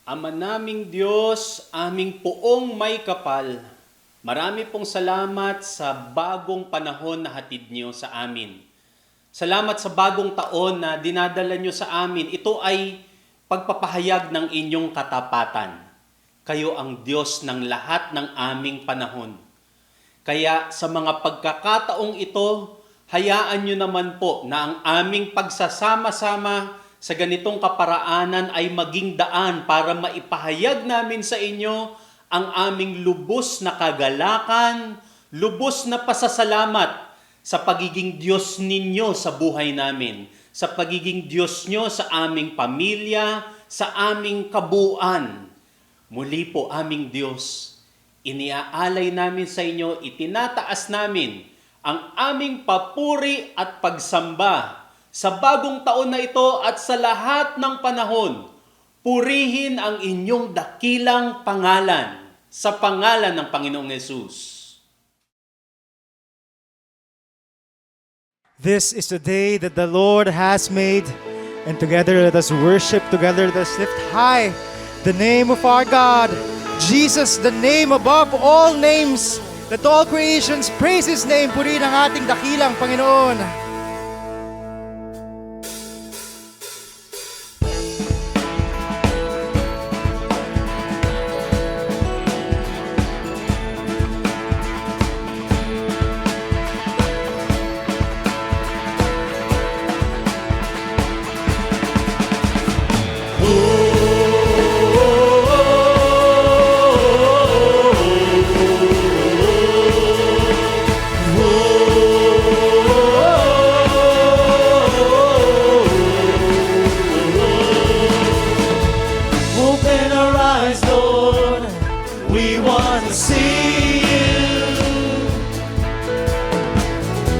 Ama naming Diyos, aming poong may kapal, marami pong salamat sa bagong panahon na hatid niyo sa amin. Salamat sa bagong taon na dinadala niyo sa amin. Ito ay pagpapahayag ng inyong katapatan. Kayo ang Diyos ng lahat ng aming panahon. Kaya sa mga pagkakataong ito, hayaan niyo naman po na ang aming pagsasama-sama sa ganitong kaparaanan ay maging daan para maipahayag namin sa inyo ang aming lubos na kagalakan, lubos na pasasalamat sa pagiging Diyos ninyo sa buhay namin, sa pagiging Diyos nyo sa aming pamilya, sa aming kabuuan. Muli po aming Diyos, iniaalay namin sa inyo, itinataas namin ang aming papuri at pagsamba sa bagong taon na ito at sa lahat ng panahon. Purihin ang inyong dakilang pangalan sa pangalan ng Panginoong Yesus. This is the day that the Lord has made, and together let us worship, together let us lift high the name of our God, Jesus, the name above all names. Let all creations praise His name. Purihin ang ating dakilang Panginoon.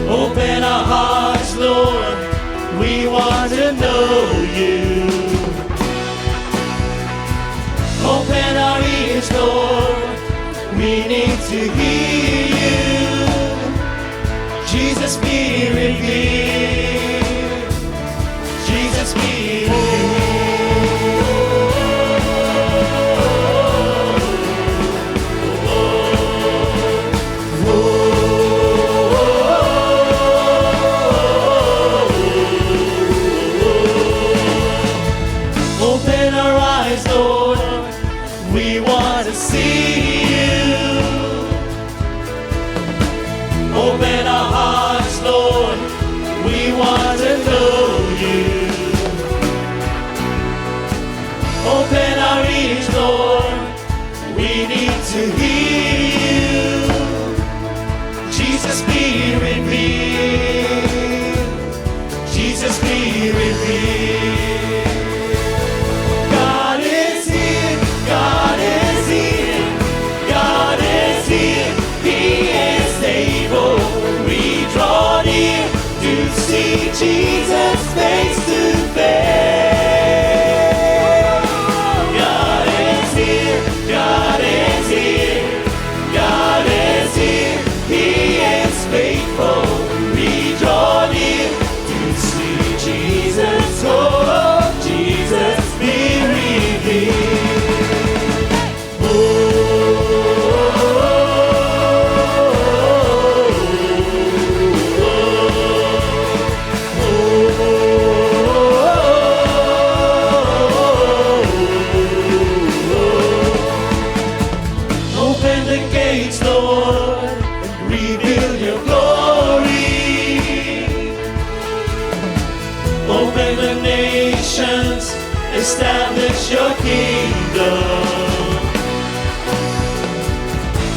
Open our hearts, Lord, we want to know you. Open our ears, Lord, we need to hear you. Jesus, be revealed. Jesus, be revealed. We want to see you. Open our hearts, Lord. We want to know you. Open our ears, Lord. We need to hear you. Jesus, be revealed. Jesus, be revealed. God is here, God is here, He is able. We draw near to see Jesus face to face. God is here, God is here, God is here, He is faithful. We draw near to see Jesus, oh, Jesus be revealed. Open the nations, establish your kingdom.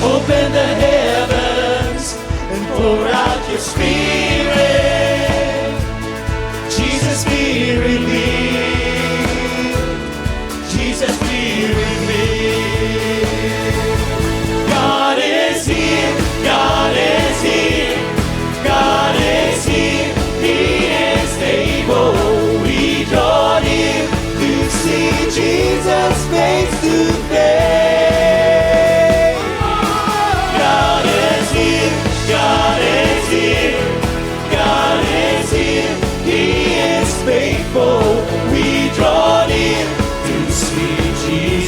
Open the heavens and pour out your spirit. Jesus, be revealed. Jesus, be revealed. God is here, God is here, God is here, He is able. We draw near to see Jesus face to face. God is here, God is here, God is here, He is faithful. We draw near to see Jesus.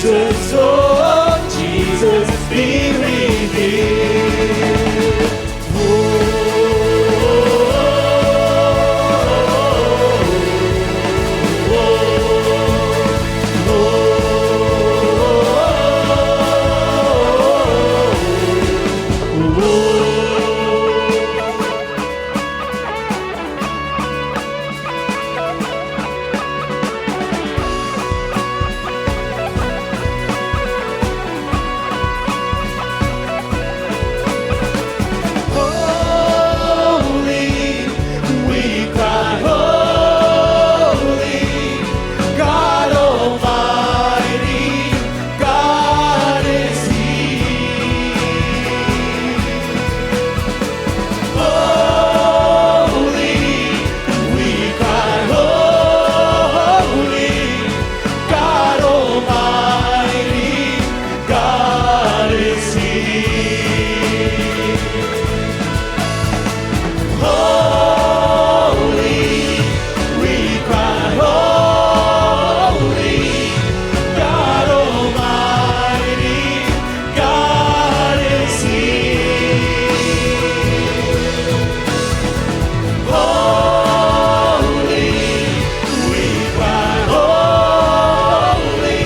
Almighty, God is here. Holy, we cry, holy, God Almighty, God is here. Holy, we cry, holy,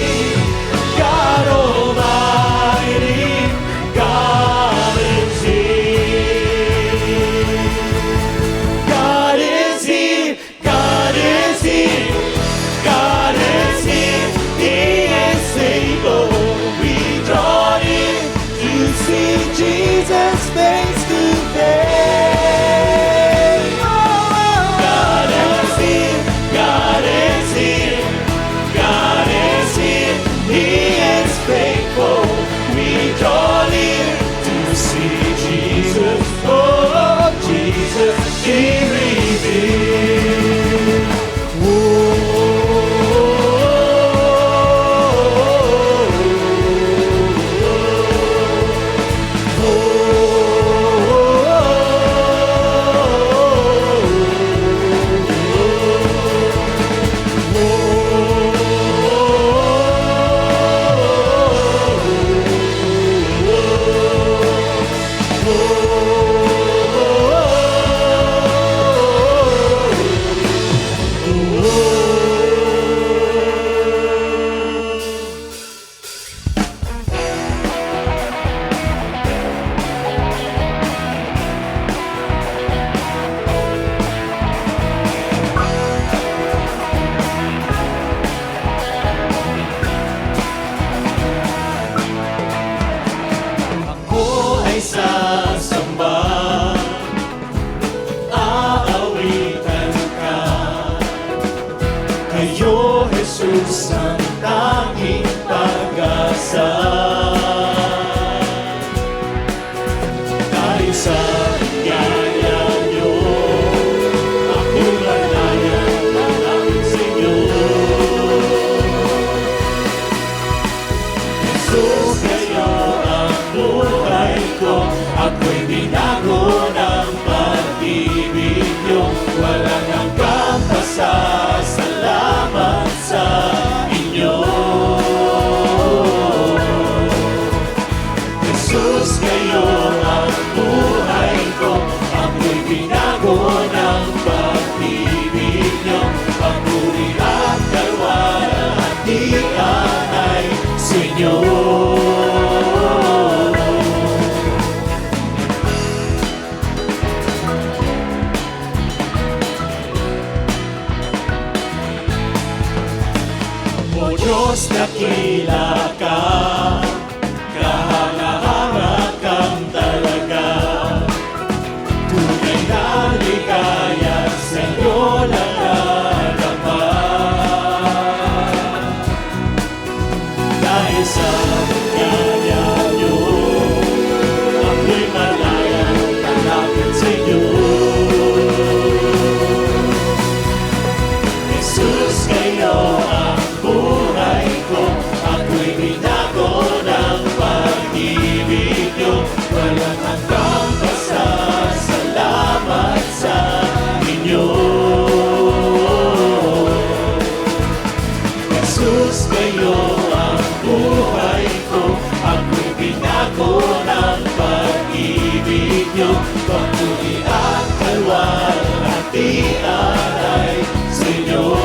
God Almighty, God is here. God is here, God is here, God is here, He is able. We draw near to see Jesus face to face. God is here, God is here, God is here, He is faithful. We draw near to see Jesus, oh Jesus, He revealed. Ako ay sasamba, aawitan ka. Kayo, Jesus, ang tanging pag-asa. Dahil sa biyaya niyo, ako'y malaya malapit sa inyo. Jesus, kayo ang buhay ko, ako'y binago ng pag-ibig niyo. Walang hanggang pasasalamat sa inyo. Jesus, kayo ang buhay ko, ako'y binago ng pag-ibig niyo. Papuri at kalwalhatian ay sa inyo. O Diyos, dakila ka, kahanga-hanga kang talaga. Tunay na ligaya sa iyo nagdaraman. Dahil sa biyaya niyo, ako'y malaya malapit sa inyo. Jesus, kayo ang buhay ko, ako'y binago ng pag-ibig niyo. Walang hanggang pasasalamat sa inyo. Jesus, kayo ang buhay ko, ako'y binago ng pag-ibig niyo. Papuri at kalwalhatian ay sa inyo.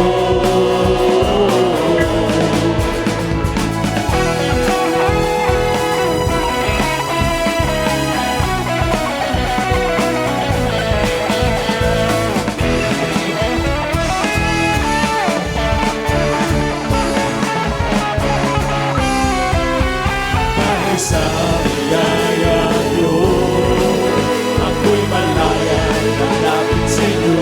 Dahil sa biyaya niyo, ako'y malaya malapit sa inyo.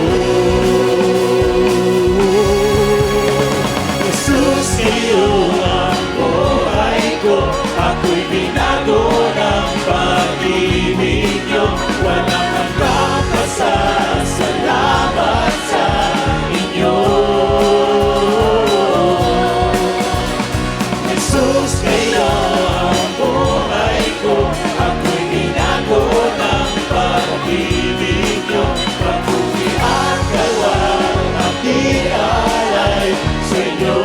Jesus, kayo ang buhay ko, ako'y binago ng pag-ibig niyo. Walang hanggang pasasalamat sa inyo. Jesus, kayo ang buhay ko. Ako'y binago ng pag-ibig niyo. Patuloy at kalwang aking alay sa inyo.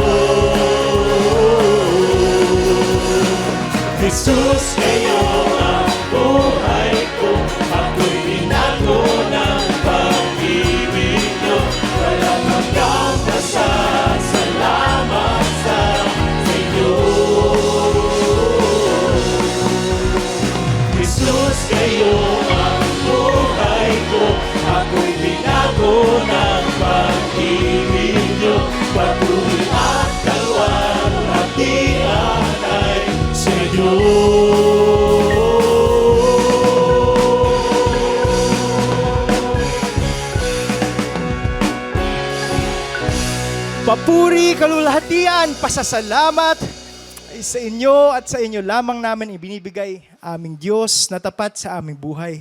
Jesus, kayo ang buhay ko. Ako'y binago ng pag-ibig niyo. Walang hanggang pasasalamat sa inyo. Jesus, kayo ang buhay ko. Ako'y binago ng pag-ibig niyo. Patuloy at kalwang aking alay sa inyo. Papuri, kalulahatian, pasasalamat ay sa inyo at sa inyo lamang namin ibinibigay aming Diyos na tapat sa aming buhay.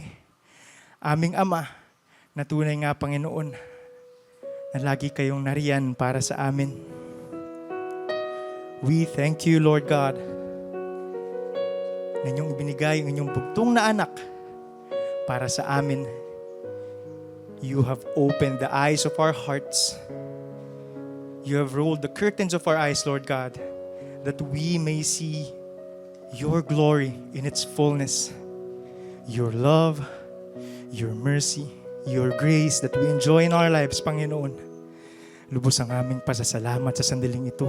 Aming Ama na tunay nga Panginoon na lagi kayong nariyan para sa amin. We thank you, Lord God, na inyong ibinigay ang inyong bugtong na anak para sa amin. You have opened the eyes of our hearts. You have rolled the curtains of our eyes, Lord God, that we may see your glory in its fullness, your love, your mercy, your grace that we enjoy in our lives, Panginoon. Lubos ang aming pasasalamat sa sandaling ito.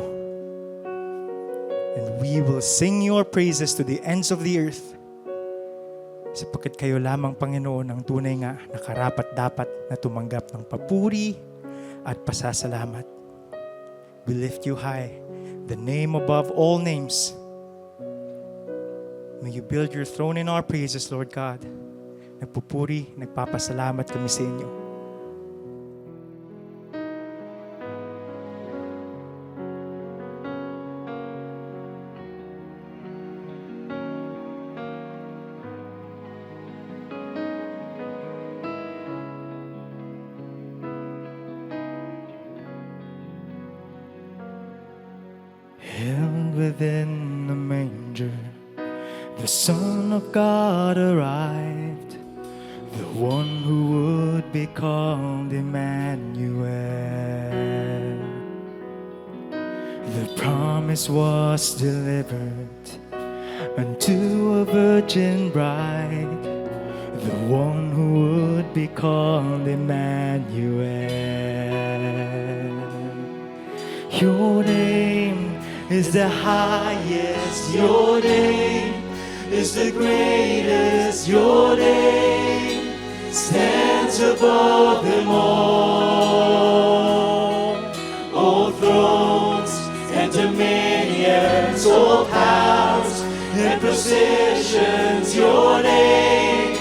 And we will sing your praises to the ends of the earth, sapagkat kayo lamang, Panginoon, ang tunay nga na karapat-dapat na tumanggap ng papuri at pasasalamat. We lift you high, the name above all names. May you build your throne in our praises, Lord God. Nagpupuri, nagpapasalamat kami sa inyo. Held within the manger, the Son of God arrived, the one who would be called Emmanuel. The promise was delivered unto a virgin bride, the one who would be called Emmanuel. Your name is the highest, your name is the greatest, your name stands above them all. All thrones and dominions, all powers and positions, your name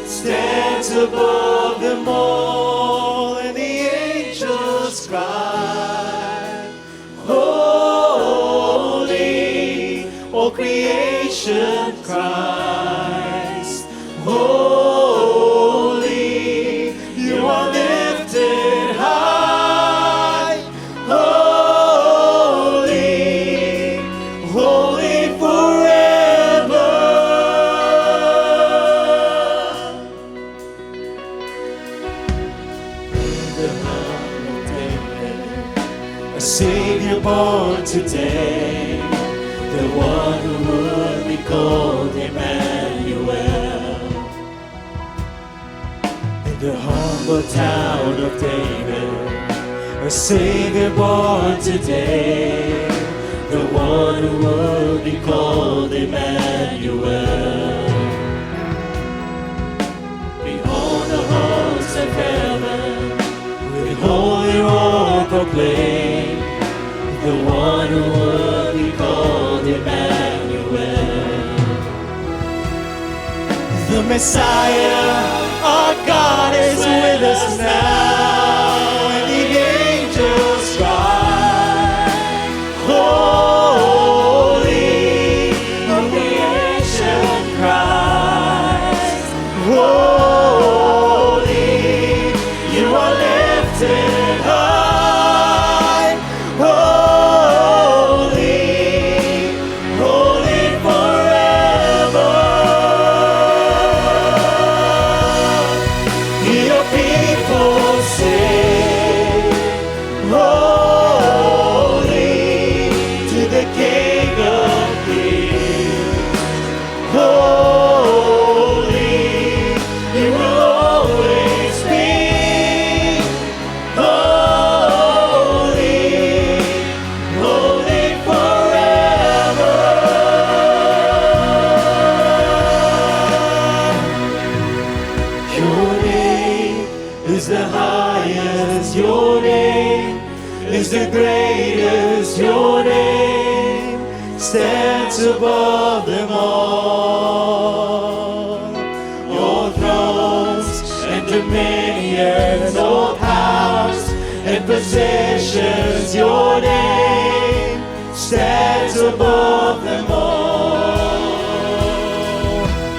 stands above them all. And the angels cry, holy, all creation cries, holy, you are lifted high, holy, holy forever. The Lamb of David, a Savior born today, the one who would be called Emmanuel. In the humble town of David, a Savior born today, the one who would be called Emmanuel. Behold the hosts of heaven, with holy roar proclaim, the one who would be called Emmanuel. The Messiah, our God, is with us now, and the angels cry, holy, all creation cries, holy, you are lifted high, holy, the greatest. Your name stands above them all. Your thrones and dominions, all powers and possessions, your name stands above them all.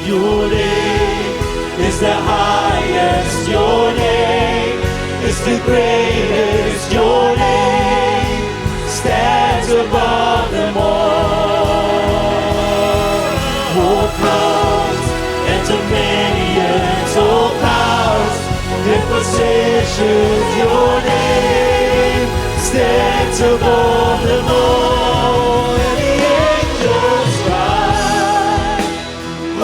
Your name is the highest, your name is the greatest, your name stands above them all. All thrones and dominions, all powers and possessions, your name stands above them all. And the angels cry,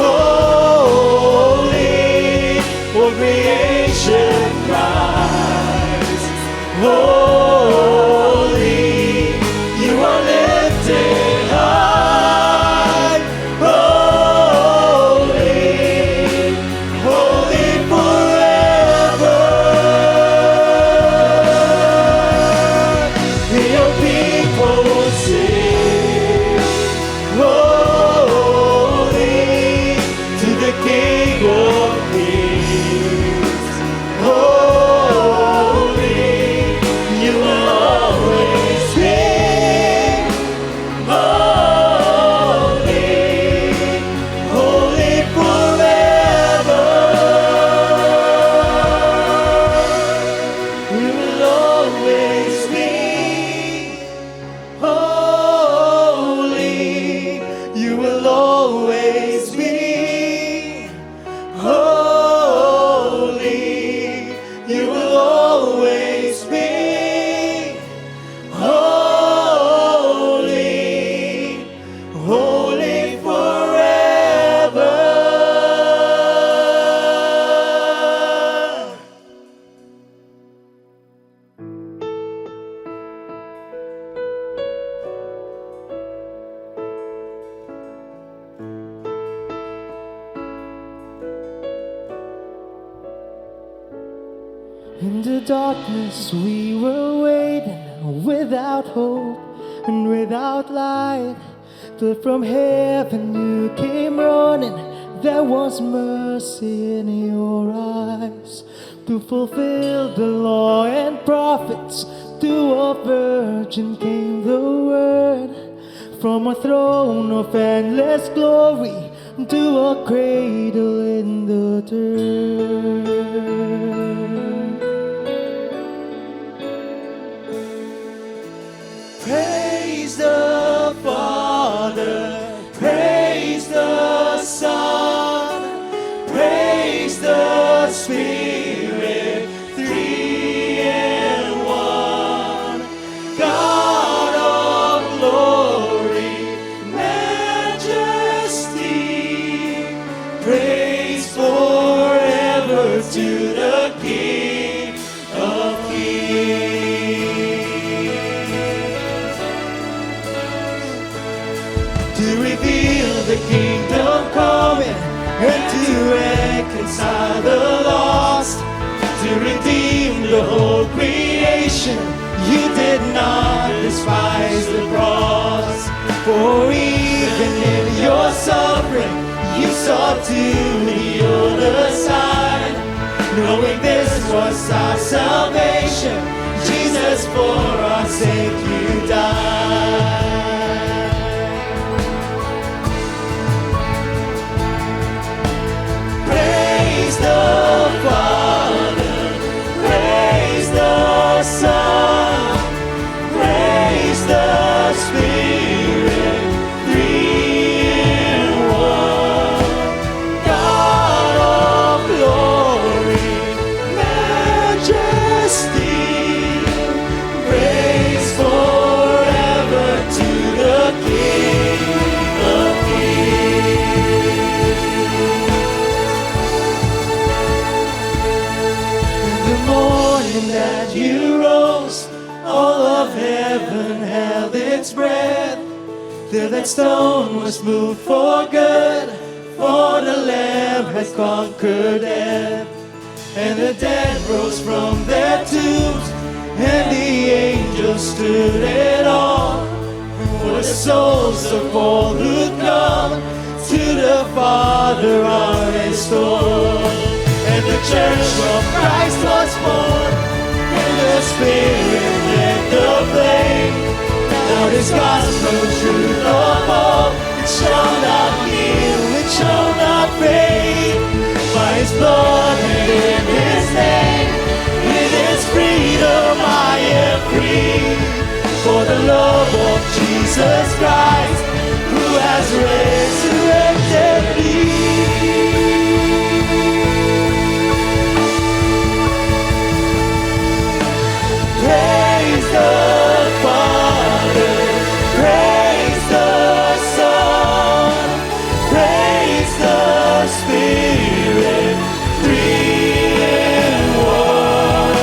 holy, for creation cries, holy, you are lifted high, holy, holy forever. Your people sing, holy, to the King of Kings. Holy, you will always be. Holy, holy forever. You will always be. Holy, you will always be. Holy, you will always be. Holy, holy forever. In the darkness we were waiting, without hope and without light, till from heaven you came running. There was mercy in your eyes to fulfill the law and prophets. To a virgin came the word, from a throne of endless glory to a cradle in the dirt. Praise the Father, praise the Son, praise the Spirit, three in one. God of glory, majesty, praise forever to the King of Kings. To reveal the kingdom coming and to reconcile the lost, to redeem the whole creation. You did not despise the cross, for even in your suffering you saw to the other side, knowing this was our salvation. Jesus, for our sake you died. Praise the Father, praise the Son, praise the Spirit, three in one. God of glory, majesty, praise forever to the King of Kings. The morning that you rose, all of heaven held its breath, till that stone was moved for good, for the Lamb has conquered death. And the dead rose from their tombs, and the angels stood in awe, for the souls of all who come to the Father are restored. And the church of Christ was born, and the Spirit led the flame. Now this gospel truth of all, it shall not kill, it shall not fade. By His blood and in His name, in His freedom I am free. For the love of Jesus Christ, who has resurrected me. Praise the Father, praise the Son, praise the Spirit, three in one.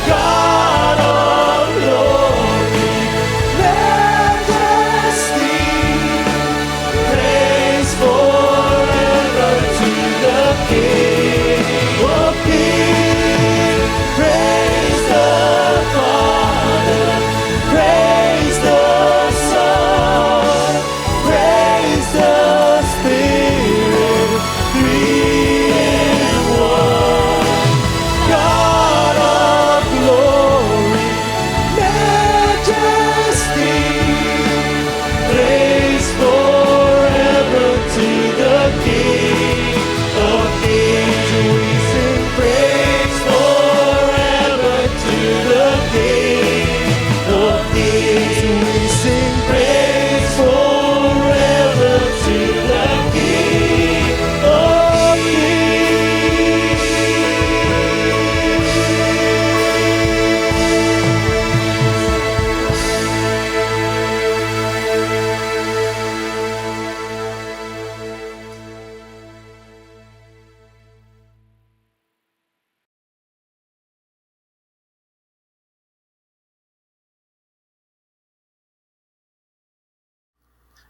God of glory, majesty, praise forever to the King of Kings. Praise the Father, praise the Son, praise the Spirit, three in one. God of glory, majesty, praise forever to the King of Kings. We sing praise forever to the King of Kings. We sing praise forever to the King of Kings.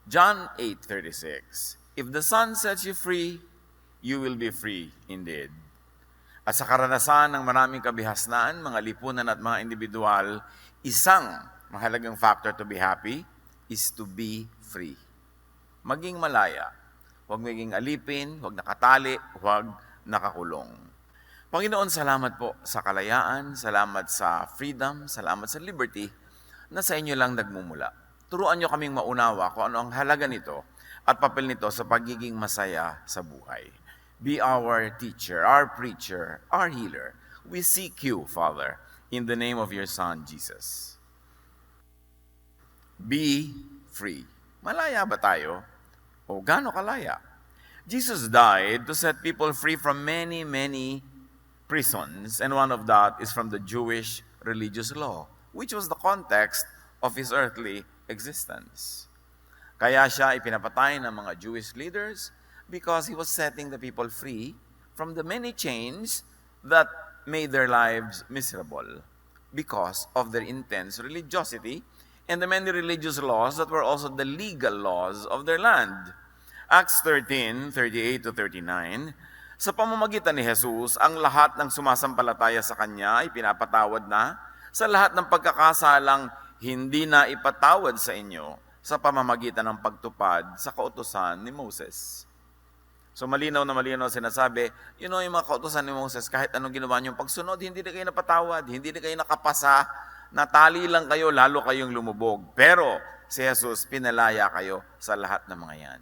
John 8:36. If the Son sets you free, you will be free indeed. At sa karanasan ng maraming kabihasnan, mga lipunan at mga individual, isang mahalagang factor to be happy is to be free. Maging malaya. Huwag maging alipin, huwag nakatali, huwag nakakulong. Panginoon, salamat po sa kalayaan, salamat sa freedom, salamat sa liberty na sa inyo lang nagmumula. Turuan nyo kaming maunawa kung ano ang halaga nito at papel nito sa pagiging masaya sa buhay. Be our teacher, our preacher, our healer. We seek you, Father, in the name of your Son, Jesus. Be free. Malaya ba tayo? O gaano kalaya? Jesus died to set people free from many, many prisons, and one of that is from the Jewish religious law, which was the context of His earthly existence. Kaya siya ipinapatay ng mga Jewish leaders because He was setting the people free from the many chains that made their lives miserable because of their intense religiosity and the many religious laws that were also the legal laws of their land. Acts 13:38-39, sa pamamagitan ni Jesus, ang lahat ng sumasampalataya sa Kanya ay pinapatawad na sa lahat ng pagkakasalang hindi na ipatawad sa inyo sa pamamagitan ng pagtupad sa kautusan ni Moses. So malinaw na malinaw sinasabi, yung mga kautusan ni Moses, kahit anong ginawa niyong pagsunod, hindi na kayo napatawad, hindi na kayo nakapasa, natali lang kayo, lalo kayong lumubog. Pero si Jesus, pinalaya kayo sa lahat ng mga yan.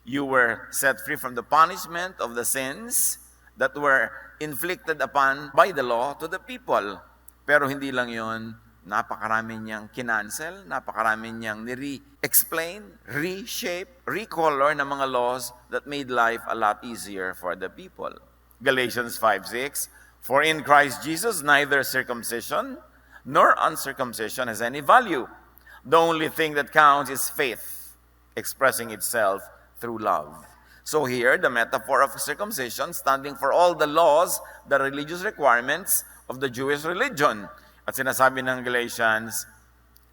You were set free from the punishment of the sins that were inflicted upon by the law to the people. Pero hindi lang yon, napakarami niyang kinancel, napakarami niyang ni-re-explain, reshape, recolor ng mga laws that made life a lot easier for the people. Galatians 5:6, for in Christ Jesus neither circumcision nor uncircumcision has any value. The only thing that counts is faith, expressing itself through love. So here, the metaphor of circumcision standing for all the laws, the religious requirements of the Jewish religion. At sinasabi ng Galatians,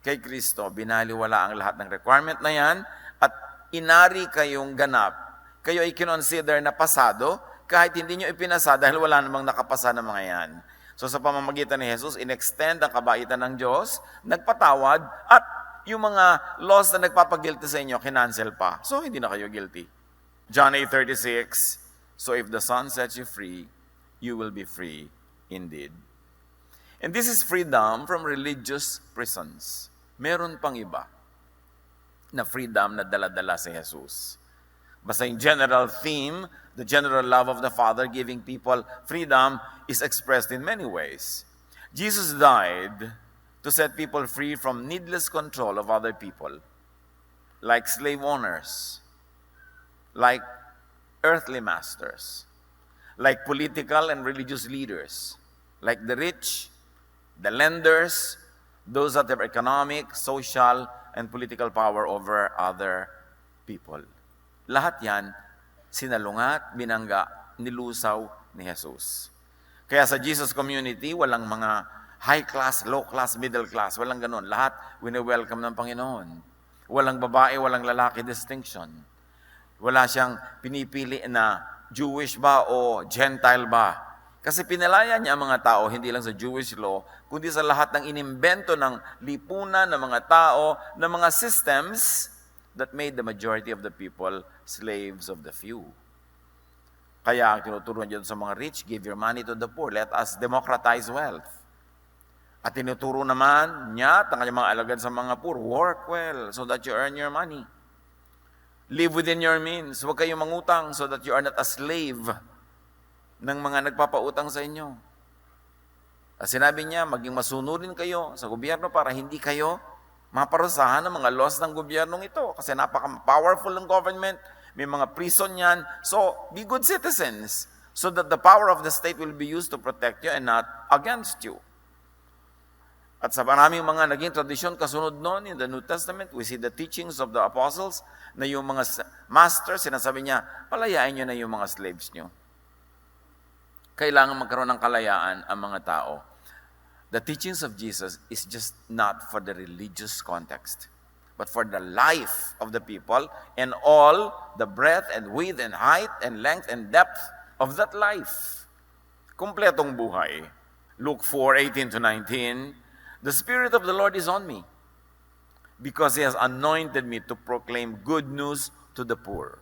kay Kristo, binaliwala ang lahat ng requirement na yan at inari kayong ganap. Kayo ay kinonsider na pasado kahit hindi nyo ipinasa dahil wala namang nakapasa ng mga yan. So sa pamamagitan ni Jesus, in-extend ang kabaitan ng Diyos, nagpatawad, at yung mga laws na nagpapagilty sa inyo, kinancel pa. So hindi na kayo guilty. John 8:36, so if the Son sets you free, you will be free indeed. And this is freedom from religious prisons. Meron pang iba na freedom na dala-dala si Jesus. Basta yung general theme, the general love of the Father giving people freedom is expressed in many ways. Jesus died to set people free from needless control of other people, like slave owners, like earthly masters, like political and religious leaders, like the rich, the lenders, those that have economic, social, and political power over other people. Lahat yan, sinalungat, binangga, nilusaw ni Jesus. Kaya sa Jesus community, walang mga high class, low class, middle class. Walang ganun. Lahat, wini-welcome ng Panginoon. Walang babae, walang lalaki distinction. Wala siyang pinipili na Jewish ba o Gentile ba. Kasi pinalaya niya ang mga tao, hindi lang sa Jewish law, kundi sa lahat ng inimbento ng lipunan ng mga tao, ng mga systems that made the majority of the people slaves of the few. Kaya ang tinuturuan dyan sa mga rich, give your money to the poor. Let us democratize wealth. At tinuturo naman niya at ang kanyang mga alagad sa mga poor, work well so that you earn your money. Live within your means. Huwag kayong mangutang so that you are not a slave ng mga nagpapautang sa inyo. At sinabi niya, maging masunurin kayo sa gobyerno para hindi kayo maparusahan ng mga laws ng gobyernong ito. Kasi napaka-powerful ng government, may mga prison yan. So, be good citizens so that the power of the state will be used to protect you and not against you. At sa maraming mga naging tradisyon kasunod noon in the New Testament, we see the teachings of the apostles na yung mga masters, sinasabi niya, palayain niyo na yung mga slaves niyo. Kailangan magkaroon ng kalayaan ang mga tao. The teachings of Jesus is just not for the religious context, but for the life of the people and all the breadth and width and height and length and depth of that life. Kumpletong buhay. Luke 4:18-19, the Spirit of the Lord is on me, because He has anointed me to proclaim good news to the poor.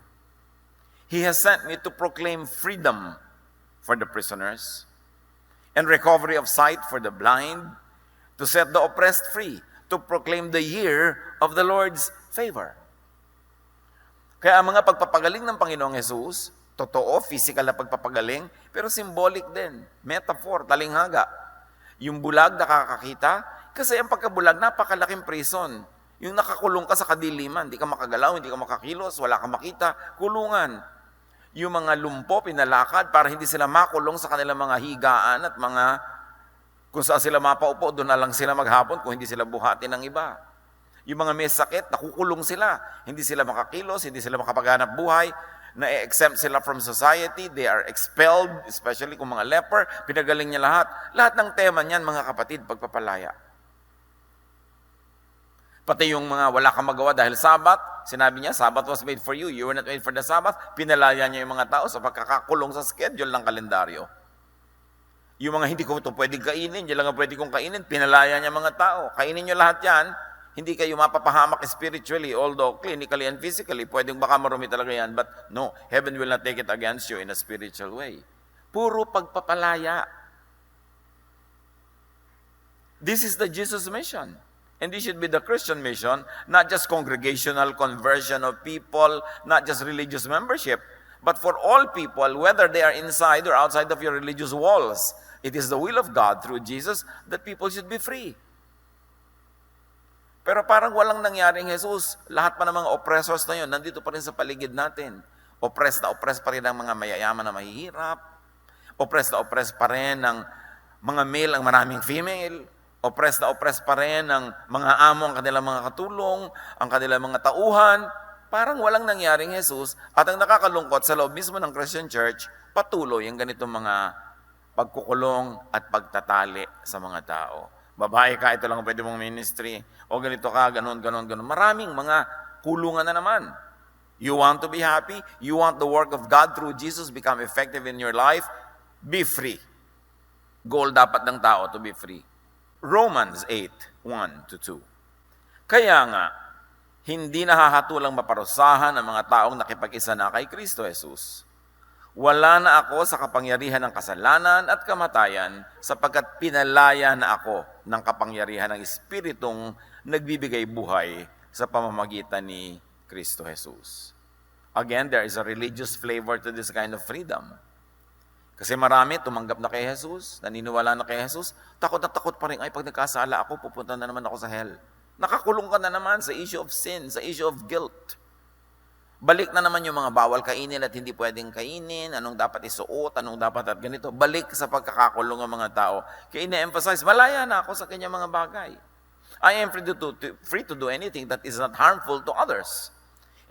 He has sent me to proclaim freedom for the prisoners, and recovery of sight for the blind, to set the oppressed free, to proclaim the year of the Lord's favor. Kaya ang mga pagpapagaling ng Panginoong Jesus, totoo, physical na pagpapagaling, pero symbolic din, metaphor, talinghaga. Yung bulag nakakakita, kasi ang pagkabulag, napakalaking prison. Yung nakakulong ka sa kadiliman, hindi ka makagalaw, hindi ka makakilos, wala ka makita, kulungan. Yung mga lumpo, pinalakad para hindi sila makulong sa kanilang mga higaan at mga kung saan sila mapaupo, doon na lang sila maghapon kung hindi sila buhatin ng iba. Yung mga may sakit, nakukulong sila. Hindi sila makakilos, hindi sila makapaghanap buhay, na-exempt sila from society, they are expelled, especially kung mga leper, pinagaling niya lahat. Lahat ng tema niyan, mga kapatid, pagpapalaya. Pati yung mga wala kang magawa dahil Sabat, sinabi niya, Sabat was made for you, you were not made for the Sabbath. Pinalaya niya yung mga tao sa pagkakakulong sa schedule ng kalendaryo. Yung mga hindi ko ito pwedeng kainin, yan lang ang pwede kong kainin, pinalaya niya mga tao. Kainin niyo lahat yan, hindi kayo mapapahamak spiritually, although clinically and physically, pwedeng baka marumi talaga yan, but no, heaven will not take it against you in a spiritual way. Puro pagpapalaya. This is the Jesus mission. And this should be the Christian mission, not just congregational conversion of people, not just religious membership, but for all people, whether they are inside or outside of your religious walls. It is the will of God through Jesus that people should be free. Pero parang walang nangyaring Jesus. Lahat pa ng mga oppressors na yun, nandito pa rin sa paligid natin. Oppressed pa rin ang mga mayayaman na mahihirap. Oppressed pa rin ang mga male ang maraming female. Oppressed pa rin ang mga amo ang kanilang mga katulong, ang kanilang mga tauhan. Parang walang nangyaring Jesus. At ang nakakalungkot sa loob mismo ng Christian Church, patuloy ang ganitong mga pagkukulong at pagtatali sa mga tao. Babae ka, ito lang pwede mong ministry. O ganito ka, ganon. Maraming mga kulungan na naman. You want to be happy? You want the work of God through Jesus become effective in your life? Be free. Goal dapat ng tao to be free. Romans 8:1-2. Kaya nga, hindi nahahatulang maparusahan ang mga taong nakipag-isa na kay Kristo Jesus. Wala na ako sa kapangyarihan ng kasalanan at kamatayan sapagkat pinalaya na ako ng kapangyarihan ng Espiritong nagbibigay buhay sa pamamagitan ni Kristo Jesus. Again, there is a religious flavor to this kind of freedom. Kasi marami tumanggap na kay Jesus, naniniwala na kay Jesus, takot na takot pa rin, ay pag nagkasala ako, pupunta na naman ako sa hell. Nakakulong ka na naman sa issue of sin, sa issue of guilt. Balik na naman yung mga bawal kainin at hindi pwedeng kainin, anong dapat isuot, anong dapat at ganito. Balik sa pagkakakulong ng mga tao. Kaya ina-emphasize, malaya na ako sa kanyang mga bagay. I am free to do anything that is not harmful to others.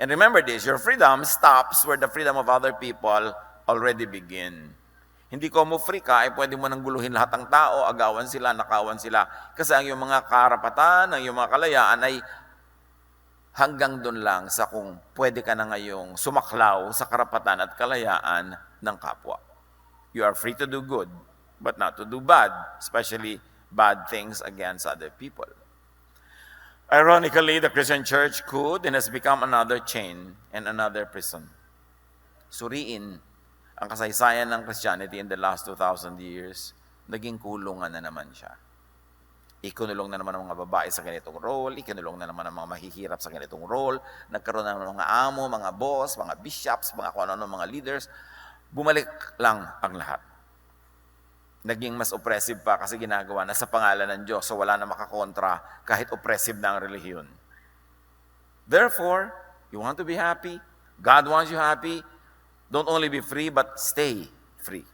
And remember this, your freedom stops where the freedom of other people already begin. Hindi ko mo free ka, ay pwede mo nang guluhin lahat ng tao, agawan sila, nakawan sila. Kasi ang iyong mga karapatan, ang iyong mga kalayaan ay hanggang doon lang sa kung pwede ka na ngayong sumaklaw sa karapatan at kalayaan ng kapwa. You are free to do good, but not to do bad, especially bad things against other people. Ironically, the Christian church could and has become another chain and another prison. Suriin ang kasaysayan ng Christianity in the last 2,000 years, naging kulungan na naman siya. Ikinulong na naman ang mga babae sa ganitong role, ikinulong na naman ang mga mahihirap sa ganitong role, nagkaroon na naman ng mga amo, mga boss, mga bishops, mga kung ano mga leaders. Bumalik lang ang lahat. Naging mas oppressive pa kasi ginagawa na sa pangalan ng Diyos, so wala na makakontra kahit oppressive na ang relihiyon. Therefore, you want to be happy, God wants you happy, don't only be free but stay free.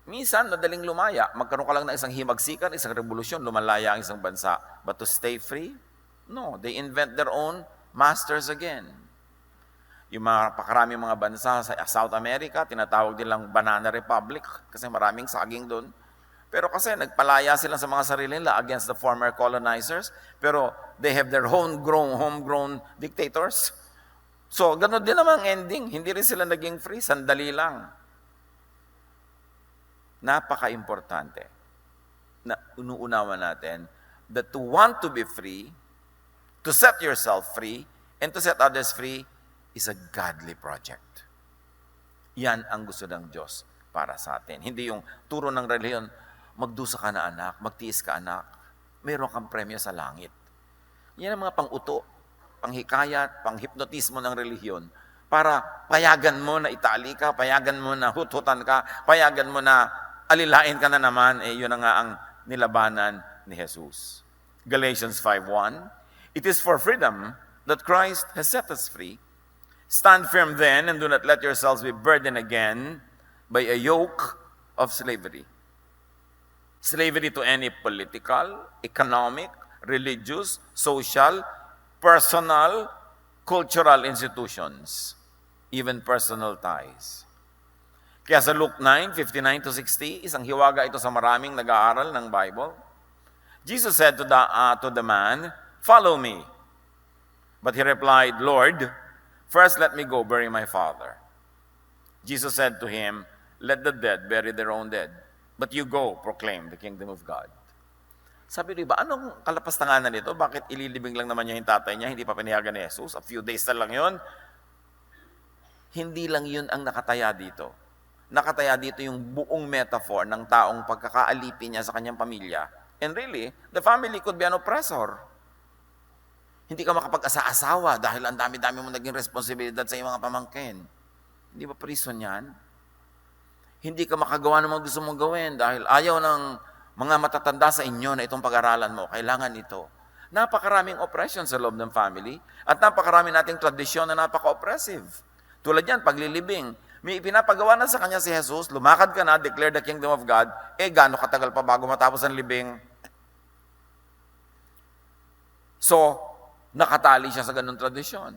Minsan, madaling lumaya. Magkaroon ka lang ng isang himagsikan, isang revolusyon, lumalaya ang isang bansa. But to stay free? No, they invent their own masters again. Yung mga pakaraming mga bansa sa South America, tinatawag nilang Banana Republic kasi maraming saging doon. Pero kasi nagpalaya sila sa mga sarili nila against the former colonizers, pero they have their homegrown dictators. So, ganun din naman ang ending. Hindi rin sila naging free, sandali lang. Napaka-importante na unuunawa natin that to want to be free, to set yourself free, and to set others free is a godly project. Yan ang gusto ng Diyos para sa atin. Hindi yung turo ng relihiyon, magdusa ka na anak, magtiis ka anak, meron kang premyo sa langit. Yan ang mga pang-uto, panghikayat, panghipnotismo ng relihiyon para payagan mo na itali ka, payagan mo na hututan ka, payagan mo na alilain ka na naman, yun na nga ang nilabanan ni Jesus. Galatians 5:1, it is for freedom that Christ has set us free. Stand firm then and do not let yourselves be burdened again by a yoke of slavery. Slavery to any political, economic, religious, social, personal, cultural institutions, even personal ties. Kaya sa Luke 9:59-60, isang hiwaga ito sa maraming nag-aaral ng Bible. Jesus said to the man, "Follow me." But he replied, "Lord, first let me go bury my father." Jesus said to him, "Let the dead bury their own dead, but you go proclaim the kingdom of God." Sabi niyo ba, anong kalapastanganan nito? Bakit ililibing lang naman niya yung tatay niya, hindi pa pinayagan ni Jesus? A few days na lang yun. Hindi lang yun ang nakataya dito. Nakataya dito yung buong metaphor ng taong pagkakaalipin niya sa kanyang pamilya. And really, the family could be an oppressor. Hindi ka makapag-asa-asawa dahil ang dami-dami mo naging responsibilidad sa iyong mga pamangkin. Hindi ba prison yan? Hindi ka makagawa ng mga gusto mong gawin dahil ayaw ng mga matatanda sa inyo na itong pag-aralan mo. Kailangan ito. Napakaraming oppression sa loob ng family at napakaraming nating tradisyon na napaka-oppressive. Tulad yan, paglilibing. May ipinapagawa na sa kanya si Jesus, lumakad ka na, declare the kingdom of God, gaano katagal pa bago matapos ang libing? So, nakatali siya sa ganung tradisyon.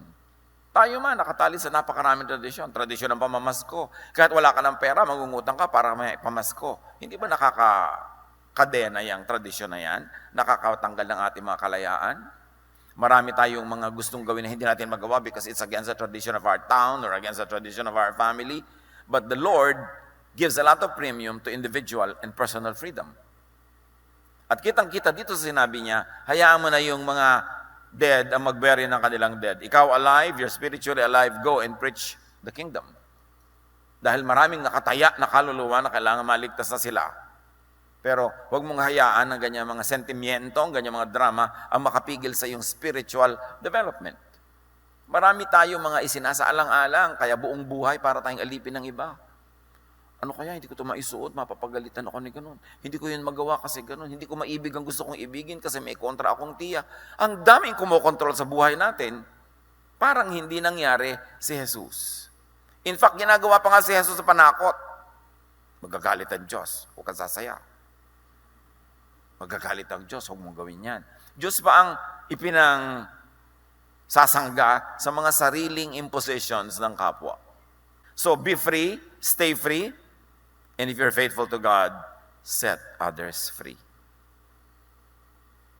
Tayo man, nakatali sa napakaraming tradisyon. Tradisyon ng pamamasko. Kahit wala ka ng pera, magungutang ka para may pamasko. Hindi ba nakakakadena yung tradisyon na yan? Nakakatanggal ng ating mga kalayaan? Marami tayong mga gustong gawin na hindi natin magawa because it's against the tradition of our town or against the tradition of our family. But the Lord gives a lot of premium to individual and personal freedom. At kitang-kita dito sa sinabi niya, hayaan mo na yung mga dead ang mag-bury ng kanilang dead. Ikaw alive, you're spiritually alive, go and preach the kingdom. Dahil maraming nakataya na kaluluwa na kailangan maligtas na sila. Pero huwag mong hayaan ang ganyan mga sentimiento, ang ganyan mga drama, ang makapigil sa iyong spiritual development. Marami tayo mga isinasaalang-alang, kaya buong buhay para tayong alipin ng iba. Ano kaya, hindi ko ito maisuot, mapapagalitan ako ni ganun. Hindi ko yun magawa kasi ganun. Hindi ko maibig ang gusto kong ibigin kasi may kontra akong tiya. Ang daming kumokontrol sa buhay natin, parang hindi nangyari si Jesus. In fact, ginagawa pa nga si Jesus sa panakot. Magagalit ang Diyos, huwag kang sasaya. Magagalit ang Diyos, huwag mong gawin yan. Diyos pa ang ipinang sasangga sa mga sariling impositions ng kapwa. So, be free, stay free, and if you're faithful to God, set others free.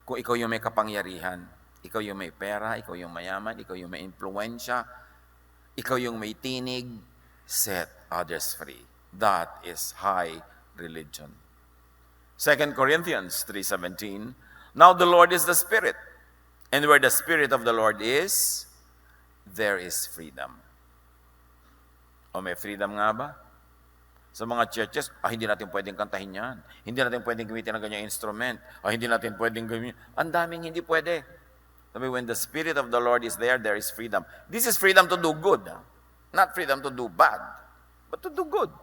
Kung ikaw yung may kapangyarihan, ikaw yung may pera, ikaw yung mayaman, ikaw yung may impluensya, ikaw yung may tinig, set others free. That is high religion. 2 Corinthians 3:17, now the Lord is the Spirit, and where the Spirit of the Lord is, there is freedom. O may freedom nga ba? Sa mga churches, hindi natin pwedeng kantahin yan. Hindi natin pwedeng gamitin ng ganyang instrument. Hindi natin pwedeng gamitin. Ang daming hindi pwede. Sabi, when the Spirit of the Lord is there, there is freedom. This is freedom to do good. Not freedom to do bad, but to do good.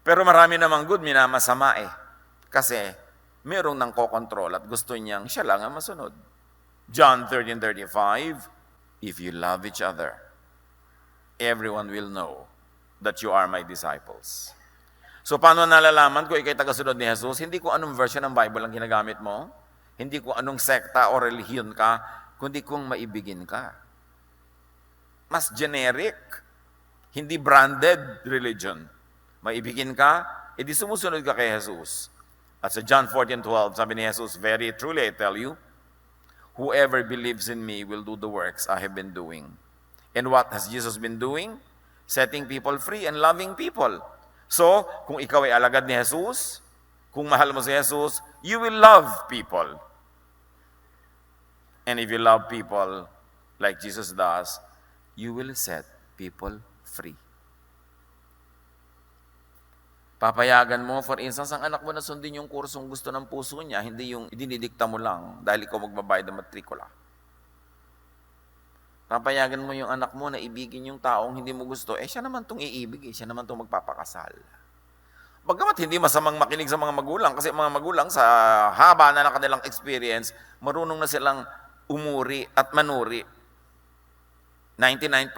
Pero marami namang good, minamasama eh. Kasi mayroong nang kokontrol at gusto niyang siya lang ang masunod. John 13:35, if you love each other, everyone will know that you are my disciples. So paano nalalaman kung ikay tagasunod ni Jesus? Hindi ko anong version ng Bible ang ginagamit mo. Hindi ko anong sekta o relihiyon ka, kundi kung maibigin ka. Mas generic, hindi branded religion. Maibigin ka, edi sumusunod ka kay Jesus. At sa John 14:12, sabi ni Jesus, very truly I tell you, whoever believes in me will do the works I have been doing. And what has Jesus been doing? Setting people free and loving people. So, kung ikaw ay alagad ni Jesus, kung mahal mo si Jesus, you will love people. And if you love people like Jesus does, you will set people free. Papayagan mo, for instance, ang anak mo na sundin yung kursong gusto ng puso niya, hindi yung dinidikta mo lang dahil ikaw magbabayad ng matrikula. Papayagan mo yung anak mo na ibigin yung taong hindi mo gusto, siya naman itong iibig, siya naman itong magpapakasal. Bagamat hindi masamang makinig sa mga magulang, kasi mga magulang sa haba na ng kanilang experience, marunong na silang umuri at manuri. 99%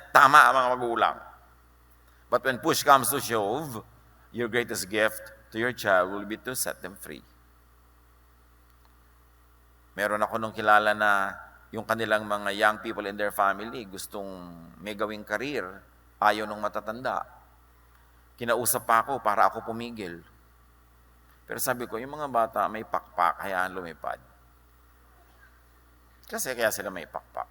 tama ang mga magulang. But when push comes to shove, your greatest gift to your child will be to set them free. Meron ako nung kilala na yung kanilang mga young people in their family gustong may gawing career, ayaw nung matatanda. Kinausap pa ako para ako pumigil. Pero sabi ko, yung mga bata may pakpak, hayaan lumipad. Kasi kaya sila may pakpak.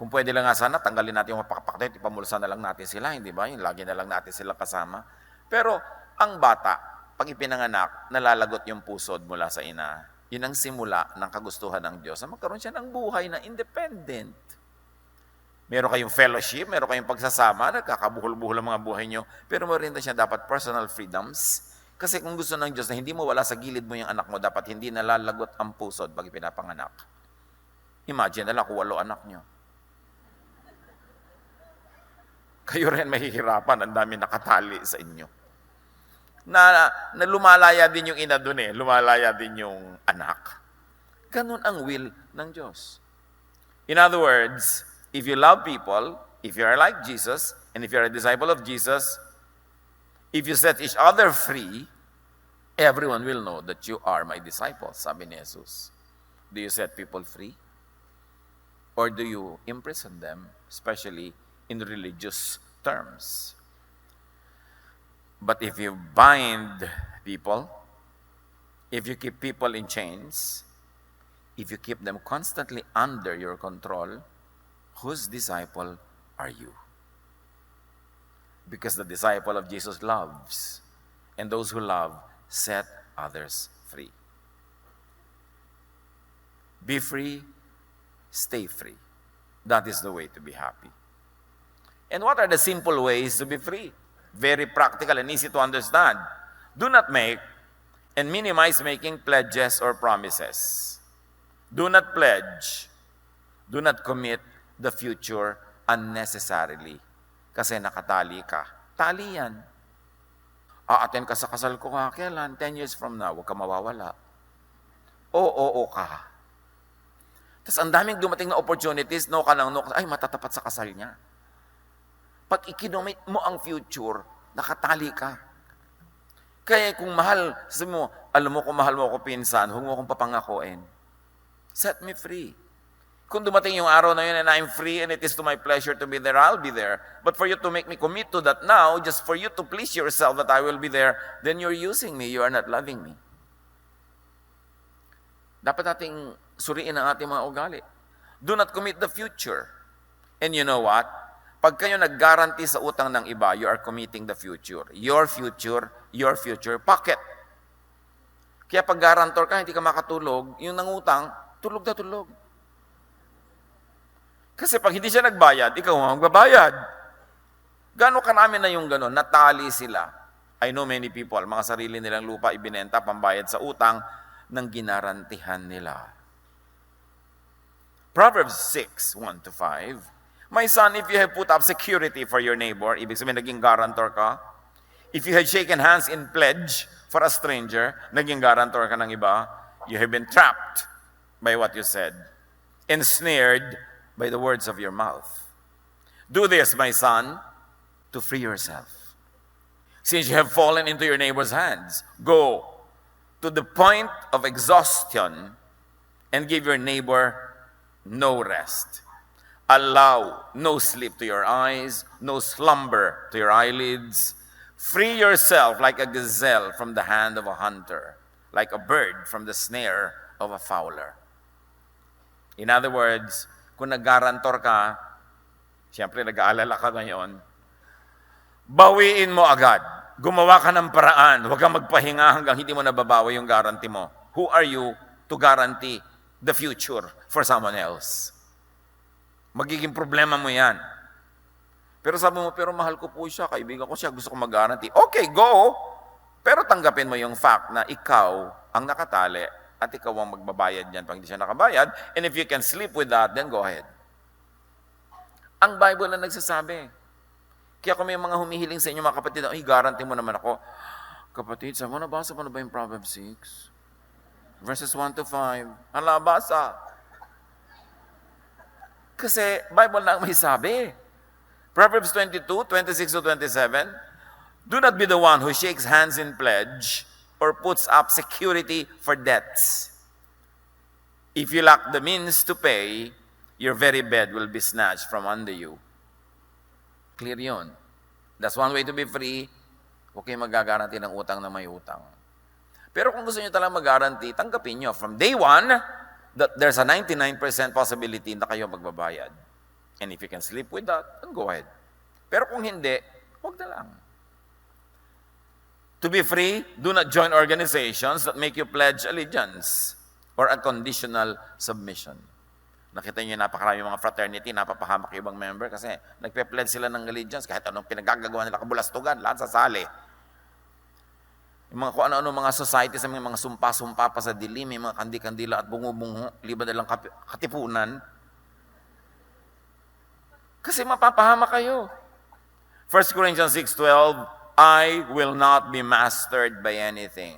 Kung pwede lang nga sana, tanggalin natin yung pakpak na yun, ipamulsa na lang natin sila, hindi ba? Yung lagi na lang natin sila kasama. Pero ang bata, pag ipinanganak, nalalagot yung pusod mula sa ina. Yun ang simula ng kagustuhan ng Diyos na magkaroon siya ng buhay na independent. Meron kayong fellowship, meron kayong pagsasama, nagkakabuhol-buhol ang mga buhay nyo, pero meron din siya dapat personal freedoms. Kasi kung gusto ng Diyos na hindi mo wala sa gilid mo yung anak mo, dapat hindi nalalagot ang pusod pag ipinapanganak. Imagine na lang kung 8 anak nyo. Kayo rin mahihirapan, ang dami nakatali sa inyo. Na lumalaya din yung ina dun lumalaya din yung anak. Ganun ang will ng Diyos. In other words, if you love people, if you are like Jesus, and if you are a disciple of Jesus, if you set each other free, everyone will know that you are my disciples, sabi ni Jesus. Do you set people free? Or do you imprison them, especially in religious terms? But if you bind people, if you keep people in chains, if you keep them constantly under your control, whose disciple are you? Because the disciple of Jesus loves, and those who love set others free. Be free, stay free. That is the way to be happy. And what are the simple ways to be free? Very practical and easy to understand. Do not make and minimize making pledges or promises. Do not pledge. Do not commit the future unnecessarily. Kasi nakatali ka. Tali yan. A-attend ka sa kasal ko nga, kailan? 10 years from now, huwag ka mawawala. Oo ka. Tapos ang daming dumating na opportunities, no ka lang, no ka, ay matatapat sa kasal niya. Pag ikinomit mo ang future, nakatali ka. Kaya kung mahal, sabi mo, alam mo kung mahal mo ako pinsan, huwag mo akong papangakuin. Set me free. Kung dumating yung araw na yun and I'm free and it is to my pleasure to be there, I'll be there. But for you to make me commit to that now, just for you to please yourself that I will be there, then you're using me, you are not loving me. Dapat nating suriin ang ating mga ugali. Do not commit the future. And you know what? Pag kayo nag-guarantee sa utang ng iba, you are committing the future. Your future pocket. Kaya pag guarantor ka, hindi ka makatulog, yung nangutang, tulog na tulog. Kasi pag hindi siya nagbayad, ikaw ang magbabayad. Gano'n karami na yung gano'n, natali sila. I know many people, mga sarili nilang lupa ibinenta, pambayad sa utang, ng ginarantihan nila. Proverbs 6, 1-5. My son, if you have put up security for your neighbor, ibig sabihin naging guarantor ka, if you had shaken hands in pledge for a stranger, naging guarantor ka ng iba, you have been trapped by what you said, ensnared by the words of your mouth. Do this, my son, to free yourself. Since you have fallen into your neighbor's hands, go to the point of exhaustion and give your neighbor no rest. Allow no sleep to your eyes, no slumber to your eyelids. Free yourself like a gazelle from the hand of a hunter, like a bird from the snare of a fowler. In other words, kung nag-guarantor ka, siyempre nag-aalala ka ngayon, bawiin mo agad. Gumawa ka ng paraan. Huwag kang magpahinga hanggang hindi mo nababawi yung guarantee mo. Who are you to guarantee the future for someone else? Magiging problema mo yan. Pero sabi mo, pero mahal ko po siya, kaibigan ko siya, gusto ko mag-guarantee. Okay, go! Pero tanggapin mo yung fact na ikaw ang nakatali at ikaw ang magbabayad yan pag hindi siya nakabayad. And if you can sleep with that, then go ahead. Ang Bible na nagsasabi. Kaya kung may mga humihiling sa inyo mga kapatid, ay, guarantee mo naman ako. Kapatid, sabi mo, nabasa mo na ba yung Proverbs 6? Verses 1-5. Hala, basa. Kasi Bible na ang may sabi. Proverbs 22:26-27. Do not be the one who shakes hands in pledge or puts up security for debts. If you lack the means to pay, your very bed will be snatched from under you. Clear yun. That's one way to be free. Huwag kayong mag-guarantee ng utang na may utang. Pero kung gusto nyo talagang mag-guarantee, tanggapin nyo from day one that there's a 99% possibility na kayo magbabayad. And if you can sleep with that, then go ahead. Pero kung hindi, huwag na lang. To be free, do not join organizations that make you pledge allegiance or a conditional submission. Nakita niyo napakarami mga fraternity, napapahamak yung ibang member kasi nagpe-pledge sila ng allegiance kahit anong pinagagagawa nila, kabulastugan, lahat sasali. Yung mga kung ano-ano mga societies, may mga sumpa-sumpa pa sa dilim, may mga kandi-kandila at bungo-bungo, liban nilang katipunan. Kasi mapapahamak kayo. 1 Corinthians 6:12, I will not be mastered by anything.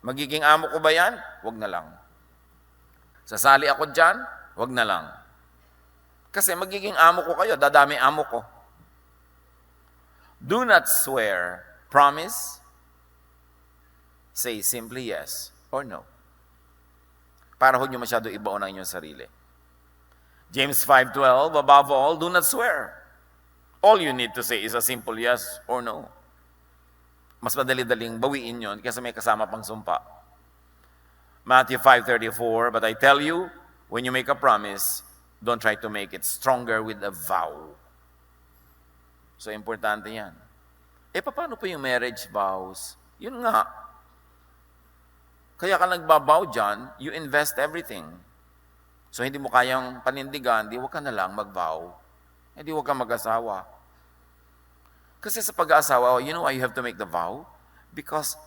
Magiging amo ko ba yan? Huwag na lang. Sasali ako dyan? Huwag na lang. Kasi magiging amo ko kayo, dadami amo ko. Do not swear. Promise. Say simply yes or no. Para huwag nyo masyado ibaon ang inyong sarili. James 5:12, above all, do not swear. All you need to say is a simple yes or no. Mas madali-daling bawiin yun kasi may kasama pang sumpa. Matthew 5:34, but I tell you, when you make a promise, don't try to make it stronger with a vow. So, importante yan. Paano po yung marriage vows? Yun nga. Kaya ka nagbabow dyan, you invest everything. So, hindi mo kayang panindigan, di huwag ka na lang mag-vow. Hindi huwag ka mag-asawa. Kasi sa pag-aasawa, you know why you have to make the vow? Because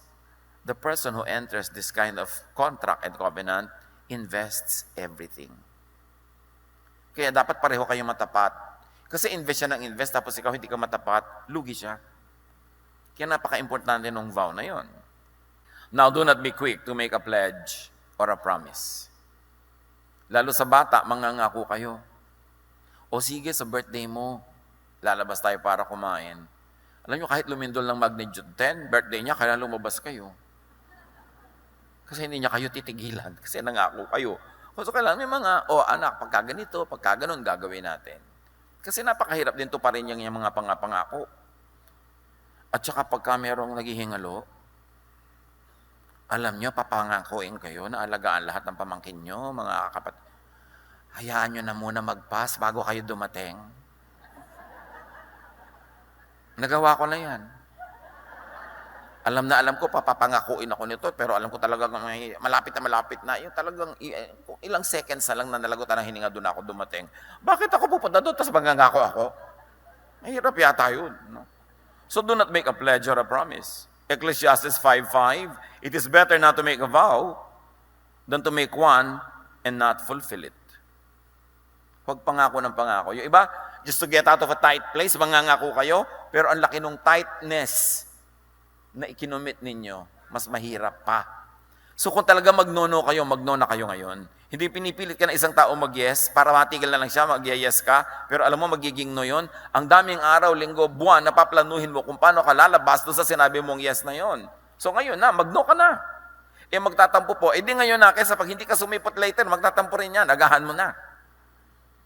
the person who enters this kind of contract and covenant invests everything. Kaya dapat pareho kayong matapat. Kasi invest siya ng invest, tapos ikaw hindi ka matapat, lugi siya. Kaya napaka-importante ng vow na yon. Now, do not be quick to make a pledge or a promise. Lalo sa bata, mangangako kayo. O sige, sa birthday mo, lalabas tayo para kumain. Alam nyo, kahit lumindol ng magnitude 10, birthday niya, kaya lumabas kayo. Kasi hindi niya kayo titigilan. Kasi nangako kayo. So, kailangan may mga, anak, pagka ganito, pagka ganun, gagawin natin. Kasi napakahirap din to pa rin yung mga pangako. At saka pagka merong naghihingalo, alam nyo, papangakuin kayo na alagaan lahat ng pamangkin nyo, mga kapatid. Hayaan nyo na muna mag-pass bago kayo dumating. Nagawa ko na yan. Alam ko, papapangakuin ako nito, pero alam ko talagang malapit na. Yung talagang ilang seconds na lang na nalagot na hininga doon ako dumating. Bakit ako pupunta doon, tapos mangangako ako? Mahirap yata yun. No? So do not make a pledge or a promise. Ecclesiastes 5:5, it is better not to make a vow than to make one and not fulfill it. Huwag pangako ng pangako. Yung iba, just to get out of a tight place, mangangako kayo, pero ang laki ng tightness na ikinomit ninyo, mas mahirap pa. So kung talaga magnono kayo, magno na kayo ngayon. Hindi pinipilit ka na isang tao mag-yes, para matigil na lang siya, mag-yes ka, pero alam mo, magiging no yun. Ang daming araw, linggo, buwan, napaplanuhin mo kung paano ka lalabas doon sa sinabi mong yes na yon. So ngayon na, magno ka na. Magtatampo po. Di ngayon na, kaysa pag hindi ka sumipot later, magtatampo rin yan, agahan mo na.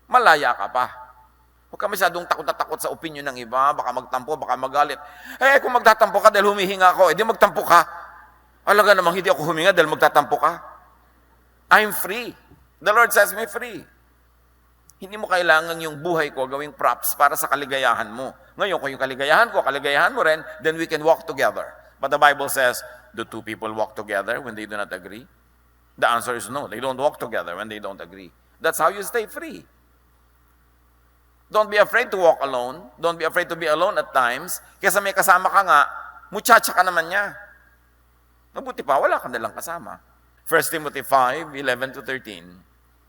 Malaya ka pa. Huwag ka masyadong takot na takot sa opinion ng iba, baka magtampo, baka magalit. Kung magtatampo ka dahil humihinga ako, di magtampo ka. Alaga namang hindi ako huminga dahil magtatampo ka. I'm free. The Lord says me free. Hindi mo kailangan yung buhay ko gawing props para sa kaligayahan mo. Ngayon, kung yung kaligayahan mo rin, then we can walk together. But the Bible says, do two people walk together when they do not agree? The answer is no. They don't walk together when they don't agree. That's how you stay free. Don't be afraid to walk alone. Don't be afraid to be alone at times. Kesa may kasama ka nga, muchacha ka naman niya. Mabuti pa, wala ka nalang kasama. 1 Timothy 5:11-13.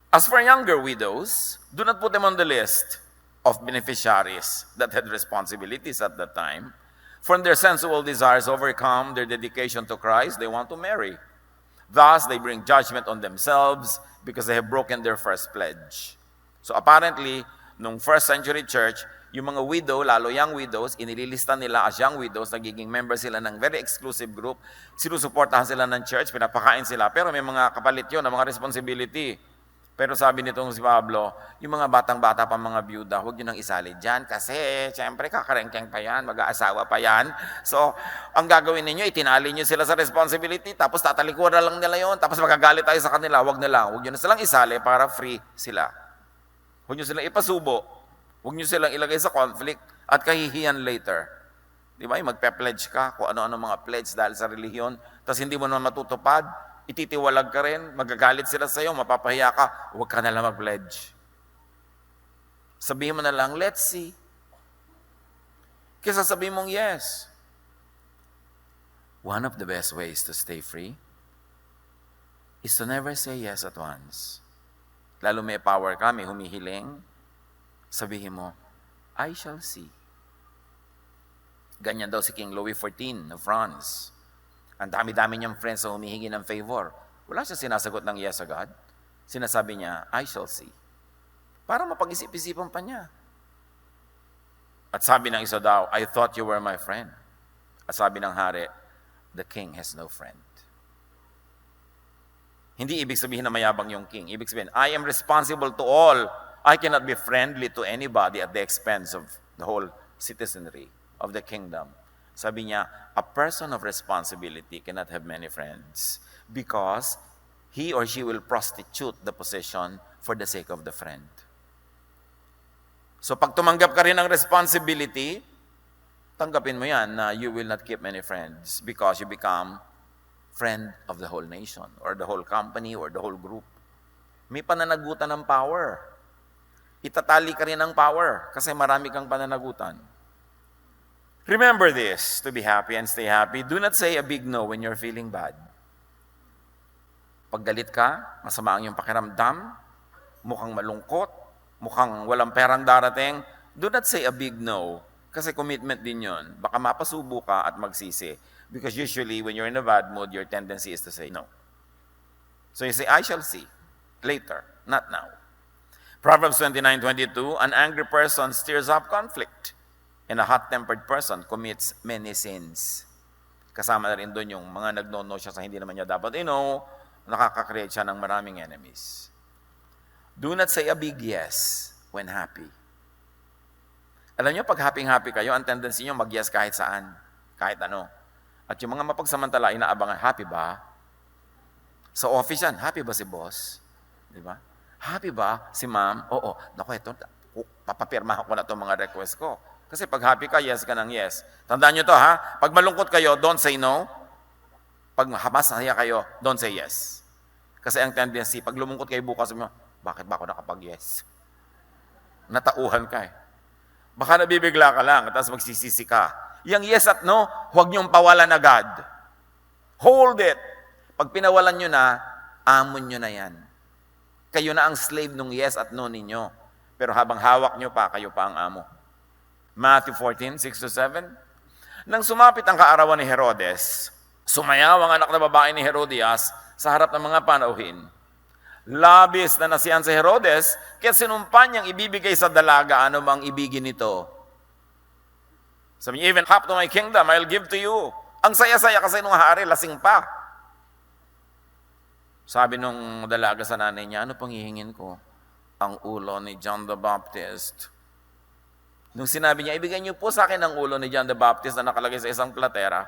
As for younger widows, do not put them on the list of beneficiaries that had responsibilities at that time. For their sensual desires overcome their dedication to Christ, they want to marry. Thus, they bring judgment on themselves because they have broken their first pledge. So apparently, nung first century church, yung mga widow, lalo young widows, inililista nila as young widows, nagiging member sila ng very exclusive group, sinusuportahan sila ng church, pinapakain sila, pero may mga kapalit yun, mga responsibility. Pero sabi nitong si Pablo, yung mga batang-bata pa mga byuda, huwag nyo nang isali dyan, kasi siyempre kakarengkeng pa yan, mag-aasawa pa yan. So, ang gagawin ninyo, itinali nyo sila sa responsibility, tapos tatalikuran lang nila yon, tapos magagalit tayo sa kanila, huwag na lang, huwag nyo na silang isali para free sila. Huwag nyo silang ipasubo. Huwag nyo silang ilagay sa conflict at kahihiyan later. Di ba? Magpe-pledge ka kung ano-ano mga pledge dahil sa relihiyon, tapos hindi mo naman matutupad, ititiwalag ka rin, magagalit sila sa'yo, mapapahiya ka, huwag ka na lang mag-pledge. Sabihin mo na lang, let's see. Kesa sabihin mong yes. One of the best ways to stay free is to never say yes at once. Lalo may power ka, may humihiling, sabihin mo, I shall see. Ganyan daw si King Louis XIV of France. Ang dami-dami niyang friends na humihingi ng favor. Wala siya sinasagot ng yes agad. Sinasabi niya, I shall see. Para mapag-isip-isipan pa niya. At sabi ng isa daw, I thought you were my friend. At sabi ng hari, the king has no friend. Hindi ibig sabihin na mayabang yung king. Ibig sabihin, I am responsible to all. I cannot be friendly to anybody at the expense of the whole citizenry of the kingdom. Sabi niya, a person of responsibility cannot have many friends because he or she will prostitute the position for the sake of the friend. So pag tumanggap ka rin ng responsibility, tanggapin mo yan na you will not keep many friends because you become friend of the whole nation or the whole company or the whole group. May pananagutan ng power. Itatali ka rin ng power kasi marami kang pananagutan. Remember this, to be happy and stay happy. Do not say a big no when you're feeling bad. Pag galit ka, masama ang iyong pakiramdam, mukhang malungkot, mukhang walang perang darating, do not say a big no. Kasi commitment din yun. Baka mapasubo ka at magsisi. Because usually, when you're in a bad mood, your tendency is to say no. So you say, I shall see. Later, not now. Proverbs 29:22, an angry person stirs up conflict, and a hot-tempered person commits many sins. Kasama na rin doon yung mga nagno-no siya sa hindi naman niya dapat nakaka-create siya ng maraming enemies. Do not say a big yes when happy. Alam niyo, pag happy-happy kayo, ang tendency niyo mag-yes kahit saan, kahit ano. At yung mga mapagsamantala, inaabangan, happy ba? Sa office yan, happy ba si boss? Di ba? Happy ba si ma'am? Oo. Naku, ito, papapirmahan ko na itong mga request ko. Kasi pag happy ka, yes ka ng yes. Tandaan nyo to ha, pag malungkot kayo, don't say no. Pag masaya kayo, don't say yes. Kasi ang tendency, pag lumungkot kayo bukas, sabi mo, bakit ba ako nakapag-yes? Natauhan ka eh. Baka nabibigla ka lang, tapos magsisisi ka. Yang yes at no, huwag niyong pawalan agad. Hold it. Pag pinawalan nyo na, amon nyo na yan. Kayo na ang slave ng yes at no ninyo. Pero habang hawak nyo pa, kayo pa ang amo. Matthew 14:6-7. Nang sumapit ang kaarawan ni Herodes, sumayaw ang anak na babae ni Herodias sa harap ng mga panauhin. Labis na nasiyan si Herodes, kaya sinumpa niyang ibibigay sa dalaga ano mang ibigin nito. Sabi niya, even half to my kingdom, I'll give to you. Ang saya-saya kasi nung hari, lasing pa. Sabi nung dalaga sa nanay niya, ano pang hihingin ko? Ang ulo ni John the Baptist. Nung sinabi niya, ibigay niyo po sa akin ang ulo ni John the Baptist na nakalagay sa isang platera,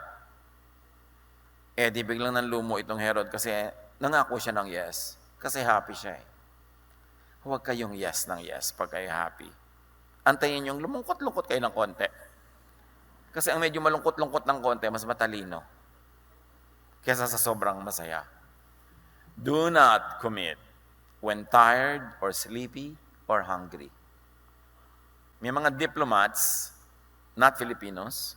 di biglang nanlumo itong Herod kasi nangako siya ng yes. Kasi happy siya eh. Huwag kayong yes ng yes pag kayo happy. Antayin yung lumungkot-lungkot kayo ng konti. Kasi ang medyo malungkot-lungkot ng konti, mas matalino. Kesa sa sobrang masaya. Do not commit when tired or sleepy or hungry. May mga diplomats, not Filipinos,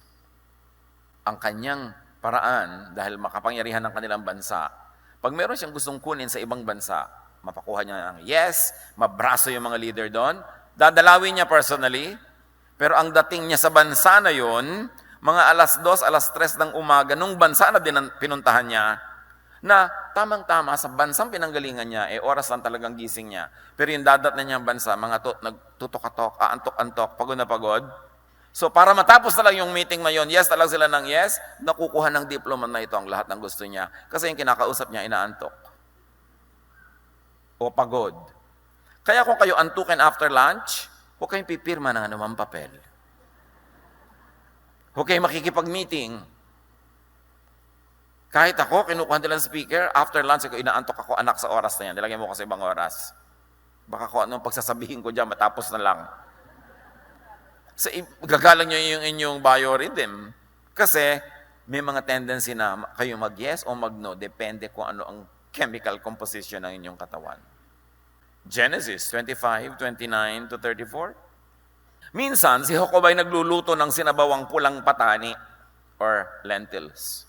ang kanyang paraan dahil makapangyarihan ng kanilang bansa, pag meron siyang gustong kunin sa ibang bansa, mapakuha niya ng yes, mabraso yung mga leader doon, dadalawin niya personally, pero ang dating niya sa bansa na yun, mga 2:00, 3:00 ng umaga, nung bansa na pinuntahan niya, na tamang-tama sa bansang pinanggalingan niya, oras lang talagang gising niya. Pero yung dadat na niyang bansa, mga nagtutok-atok, antok-antok, pagod na pagod. So para matapos na lang yung meeting na yun, yes na lang sila ng yes, nakukuha ng diplomat na ito ang lahat ng gusto niya. Kasi yung kinakausap niya, inaantok. O pagod. Kaya kung kayo antukin after lunch, huwag kayong pipirma ng anumang papel. Huwag kayong makikipag-meeting. Kahit ako, kinukuha nila ng speaker, after lunch, inaantok ako, anak, sa oras na yan. Nilagay mo ko sa ibang oras. Baka kung anong pagsasabihin ko dyan, matapos na lang. So, gagalang nyo yung inyong biorhythm. Kasi, may mga tendency na kayo mag-yes o mag-no. Depende kung ano ang chemical composition ng inyong katawan. Genesis 25:29-34. Minsan, si Jacob ay nagluluto ng sinabawang pulang patani or lentils.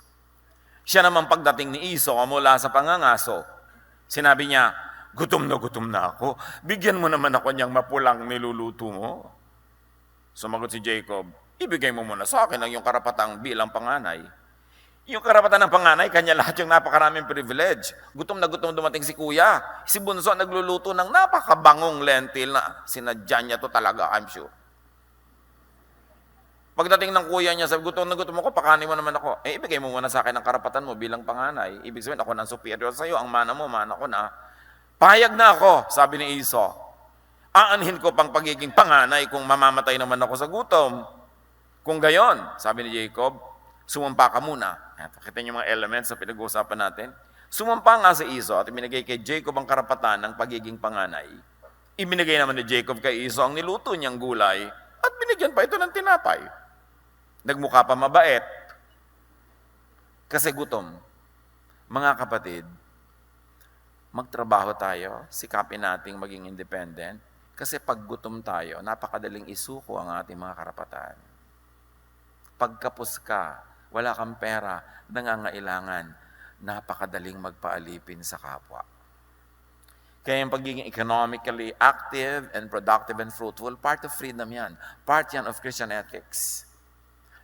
Siya naman pagdating ni Esau mula sa pangangaso, sinabi niya, gutom na ako. Bigyan mo naman ako niyang mapulang niluluto mo. Sumagot si Jacob, ibigay mo muna sa akin ang iyong karapatang bilang panganay. Yung karapatan ng panganay, kanya lahat yung napakaraming privilege. Gutom na gutom dumating si kuya. Si Bunso nagluluto ng napakabangong lentil na sinadya niya to talaga, I'm sure. Pagdating ng kuya niya, sabi, gutom na gutom ako, pakanin mo naman ako. Ibigay mo muna sa akin ang karapatan mo bilang panganay. Ibig sabihin, ako nang superior sa iyo, ang mana mo, mana ko na. Payag na ako, sabi ni Esau. Aanhin ko pang pagiging panganay kung mamamatay naman ako sa gutom. Kung gayon, sabi ni Jacob, sumumpa ka muna. Pakita niyo mga elements sa pinag-uusapan natin. Sumumpa nga si Esau at ibinigay kay Jacob ang karapatan ng pagiging panganay. Ibinigay naman ni Jacob kay Esau ang niluto niyang gulay at binigyan pa ito ng tinapay. Nagmukha pa mabait. Kasi gutom. Mga kapatid, magtrabaho tayo, sikapin nating maging independent, kasi pag gutom tayo, napakadaling isuko ang ating mga karapatan. Pagkapos ka, wala kang pera, nangangailangan, napakadaling magpaalipin sa kapwa. Kaya yung pagiging economically active and productive and fruitful, part of freedom yan. Part yan of Christian ethics.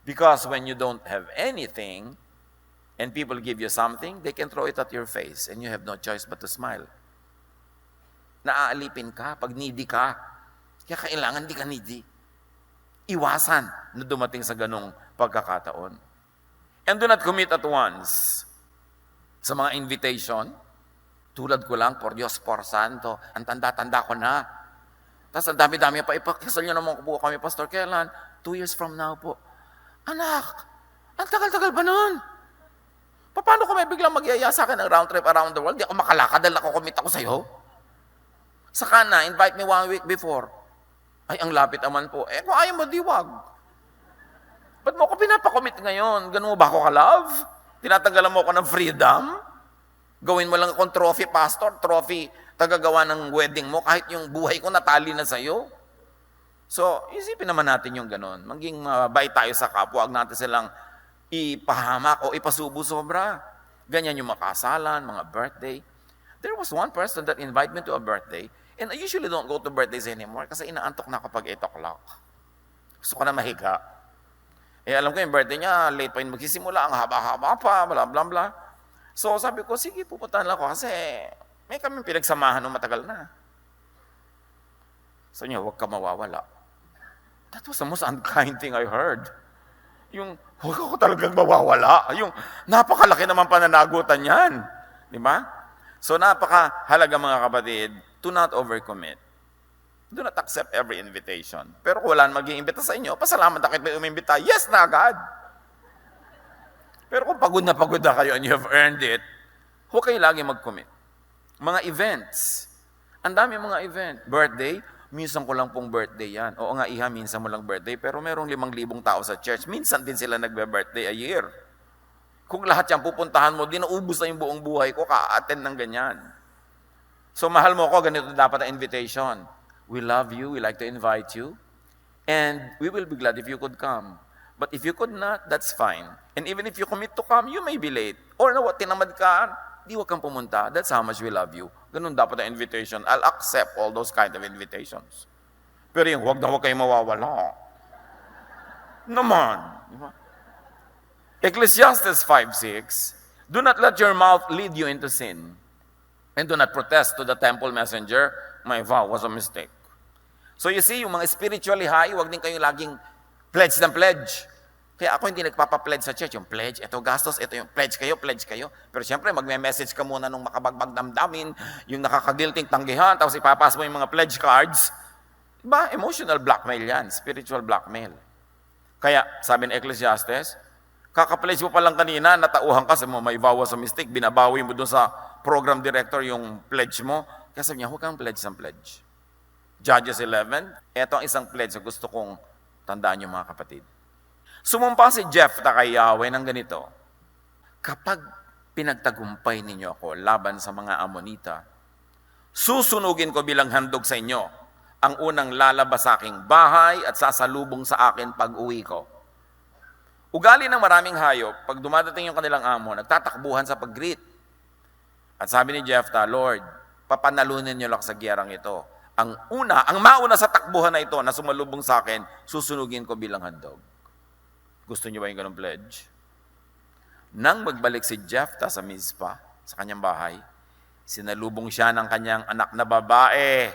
Because when you don't have anything, and people give you something, they can throw it at your face, and you have no choice but to smile. Naaalipin ka pag needy ka. Kaya kailangan di ka needy. Iwasan na dumating sa ganong pagkakataon. And do not commit at once sa mga invitation. Tulad ko lang, por Diyos, por Santo, ang tanda-tanda ko na. Tapos ang dami-dami pa, ipakasal nyo naman po kami, Pastor, kailan? 2 years from now po. Anak, ang tagal-tagal ba nun? Paano kung may biglang magyaya sa akin ng round trip around the world? Di ako makalakad dahil nakukomit ako sa'yo. Saka na, invite me 1 week before. Ay, ang lapit naman po. Eh, kung ayaw mo, diwag. Ba't mo ako pinapakomit ngayon? Ganun mo ba ako ka-love? Tinatanggalan mo ako ng freedom? Gawin mo lang akong trophy, pastor, trophy, tagagawa ng wedding mo, kahit yung buhay ko natali na sa'yo. So, isipin naman natin yung ganun. Maging mabait tayo sa kapwa, huwag natin silang ipahamak o ipasubo sobra. Ganyan yung makasalan, mga birthday. There was one person that invited me to a birthday, and I usually don't go to birthdays anymore kasi inaantok na kapag 8 o'clock. Gusto ko na mahiga. Eh, alam ko yung birthday niya, late pa yung magsisimula, ang haba-haba pa, bla bla bla. So, sabi ko, sige, pupuntahan lang ako kasi may kami pinagsamahan ng matagal na. Sabi niya, huwag ka mawawala. That was the most unkind thing I heard. Yung, huwag ako talagang mawawala. Yung, napakalaki naman pananagutan yan. Di ba? So, napakahalaga mga kapatid, do not overcommit. Do not accept every invitation. Pero kung wala mag-iimbita sa inyo, pasalamat na kayo umimbita. Yes na agad. Pero kung pagod na kayo and you have earned it, huwag kayo lagi mag-commit. Mga events. Ang dami mga event. Birthday, minsan ko lang pong birthday yan. Oo nga, iha, minsan mo lang birthday, pero merong 5,000 tao sa church. Minsan din sila nagbe-birthday a year. Kung lahat yan pupuntahan mo, di naubos na yung buong buhay ko, ka-attend ng ganyan. So, mahal mo ko, ganito dapat ang invitation. We love you, we like to invite you, and we will be glad if you could come. But if you could not, that's fine. And even if you commit to come, you may be late. Or na tinamad ka, di wag kang pumunta. That's how much we love you. Ganun dapat ang invitation. I'll accept all those kind of invitations. Pero yung huwag na huwag kayo mawawala. Naman. Diba? Ecclesiastes 5:6, do not let your mouth lead you into sin. And do not protest to the temple messenger, my vow was a mistake. So you see, yung mga spiritually high, huwag din kayong laging pledge ng pledge. Kaya ako hindi nagpapa-pledge sa church. Yung pledge, ito gastos, ito yung pledge kayo. Pero siyempre, magme-message ka muna nung makabagbag damdamin, yung nakakagilting tanggihan, tapos ipapas mo yung mga pledge cards. Diba? Emotional blackmail yan. Spiritual blackmail. Kaya, sabi ni Ecclesiastes, kaka-pledge mo pa lang kanina, natauhan ka sa mo, may vow was a mistake, binabawi mo doon sa program director yung pledge mo. Kaya sabi niya, huwag kang pledge ng pledge. Judges 11, ito ang isang pledge na gusto kong tandaan niyo mga kapatid. Sumumpa si Jephthah kay Yahweh ng ganito, kapag pinagtagumpay ninyo ako laban sa mga Amonita, susunugin ko bilang handog sa inyo ang unang lalabas sa aking bahay at sasalubong sa akin pag-uwi ko. Ugali ng maraming hayop, pag dumadating yung kanilang amo, nagtatakbuhan sa pag-greet. At sabi ni Jephthah, Lord, papanalunin niyo lang sa giyerang ito. Ang mauna sa takbuhan na ito na sumalubong sa akin, susunugin ko bilang handog. Gusto niyo ba yung ganong pledge? Nang magbalik si Jephthah sa Mizpah, sa kanyang bahay, sinalubong siya ng kanyang anak na babae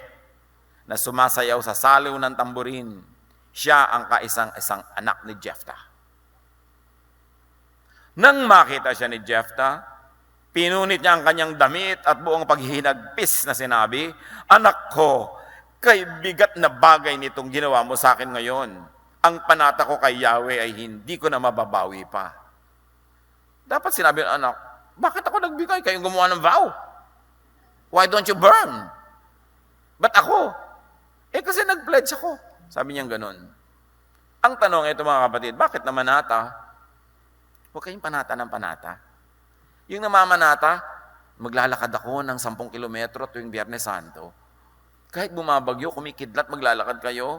na sumasayaw sa saliw ng tamburin. Siya ang kaisang-isang anak ni Jephthah. Nang makita siya ni Jephthah, pinunit niya ang kanyang damit at buong paghihinagpis na sinabi, anak ko, kay bigat na bagay nitong ginawa mo sa akin ngayon. Ang panata ko kay Yahweh ay hindi ko na mababawi pa. Dapat sinabi ng anak, bakit ako nagbigay? Kayong gumawa ng vow. Why don't you burn? Ba't ako? Eh kasi nag-pledge ako. Sabi niya ganun. Ang tanong ito mga kapatid, bakit namanata? Huwag kayong panata ng panata. Yung namamanata, maglalakad ako ng 10 kilometro tuwing Biyernes Santo. Kahit bumabagyo, kumikidlat, maglalakad kayo.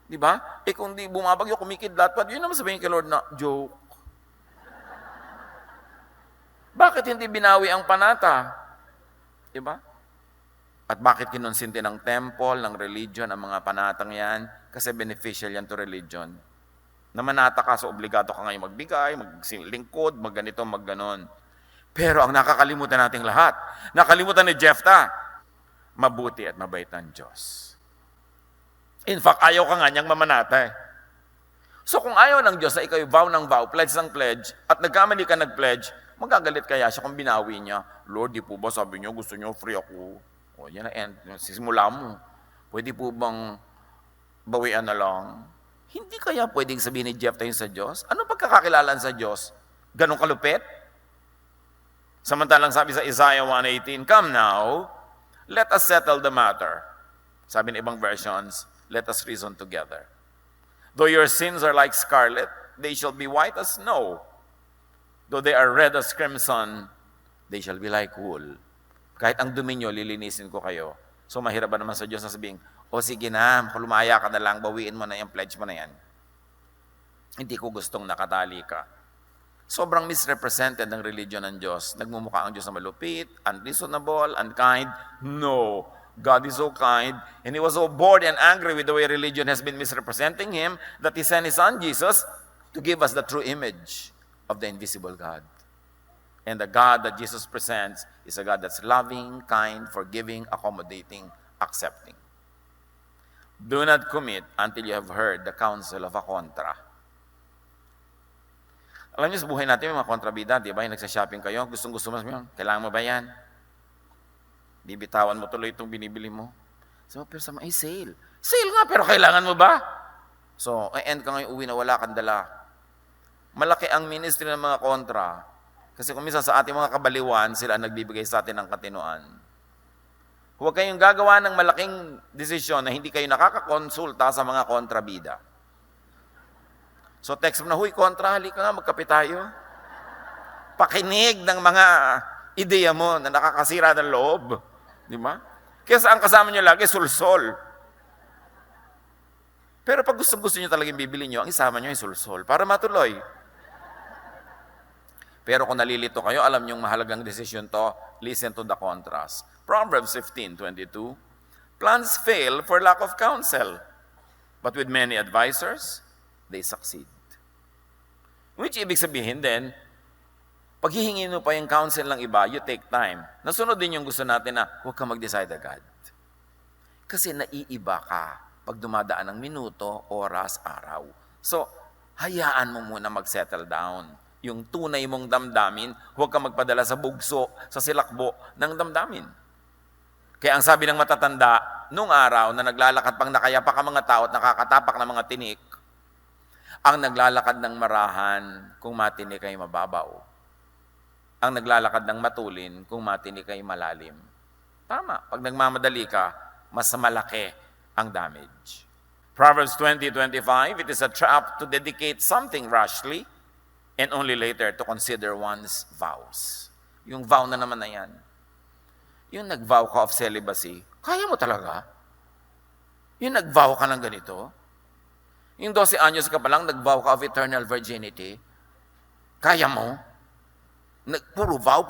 Di ba? Kung di bumabagyo, kumikidlat, yun naman sabihin kay Lord na, joke. Bakit hindi binawi ang panata? Di ba? At bakit kinonsinti ng temple, ng religion, ang mga panatang yan? Kasi beneficial yan to religion. Namanata ka, so obligado ka ngayon magbigay, maglingkod, magganito, magganon. Pero ang nakakalimutan nating lahat, nakalimutan ni Jephthah, mabuti at mabait ang Diyos. In fact, ayaw ka nga niyang mamanata eh. So kung ayaw ng Diyos na ikaw vow ng vow, pledge ng pledge, at nagkamali ka nag-pledge, magagalit kaya siya kung binawi niya, Lord, di po ba sabi niyo, gusto niyo free ako? O yan na end, sisimula mo. Pwede po bang bawian na lang? Hindi kaya pwedeng sabihin ni Jephthah yun sa Diyos? Ano pagkakakilalan sa Diyos? Ganong kalupit? Samantalang sabi sa Isaiah 1:18, come now, let us settle the matter. Sabi ng ibang versions, let us reason together. Though your sins are like scarlet, they shall be white as snow. Though they are red as crimson, they shall be like wool. Kahit ang dumi nyo, lilinisin ko kayo. So mahirap ba naman sa Diyos na sabihin, o sige na, lumaya ka na lang, bawiin mo na yung pledge mo na yan. Hindi ko gustong nakatali ka. Sobrang misrepresented ng religion ng Diyos. Nagmumukha ang Diyos na malupit, unreasonable, unkind. No. God is so kind, and He was so bored and angry with the way religion has been misrepresenting Him that He sent His Son Jesus to give us the true image of the invisible God. And the God that Jesus presents is a God that's loving, kind, forgiving, accommodating, accepting. Do not commit until you have heard the counsel of a contra. Alam niyo sa buhay natin, may mga kontrabida, di ba? Yung nagsashopping kayo, gustong-gusto mo, kailangan mo ba yan? Bibitawan mo tuloy itong binibili mo. So, pero sa sale. Sale nga, pero kailangan mo ba? So, end ka ngayon uwi na wala kang dala. Malaki ang ministry ng mga kontra. Kasi kung minsan sa ating mga kabaliwan, sila nagbibigay sa atin ng katinuan. Huwag kayong gagawa ng malaking desisyon na hindi kayo nakakakonsulta sa mga kontrabida. So text mo na, huy, kontra, halika nga, magkape tayo. Pakinig ng mga ideya mo na nakakasira ng loob. Di ba? Kaya ang kasama nyo lagi, sulsol. Pero pag gusto nyo talagang bibili nyo, ang isama nyo ay sulsol para matuloy. Pero kung nalilito kayo, alam nyo mahalagang desisyon to, listen to the contrast. Proverbs 15:22, plans fail for lack of counsel, but with many advisors, they succeed. Which ibig sabihin din, pag hihingin mo pa yung counsel ng iba, you take time. Nasunod din yung gusto natin na huwag ka mag-decide agad. Kasi naiiba ka pag dumadaan ng minuto, oras, araw. So, hayaan mo muna mag-settle down. Yung tunay mong damdamin, huwag ka magpadala sa bugso, sa silakbo ng damdamin. Kaya ang sabi ng matatanda, nung araw na naglalakad pang nakayapak ang mga tao at nakakatapak ng mga tinik, ang naglalakad ng marahan, kung matinik ay mababaw. Ang naglalakad ng matulin, kung matinik ay malalim. Tama, pag nagmamadali ka, mas malaki ang damage. Proverbs 20:25, it is a trap to dedicate something rashly, and only later to consider one's vows. Yung vow na naman na yan. Yung nag-vow ka of celibacy, kaya mo talaga? Yung nag-vow ka ng ganito? Yung 12 anyos ka pa lang, nag-vow ka of eternal virginity, kaya mo? Puro vow.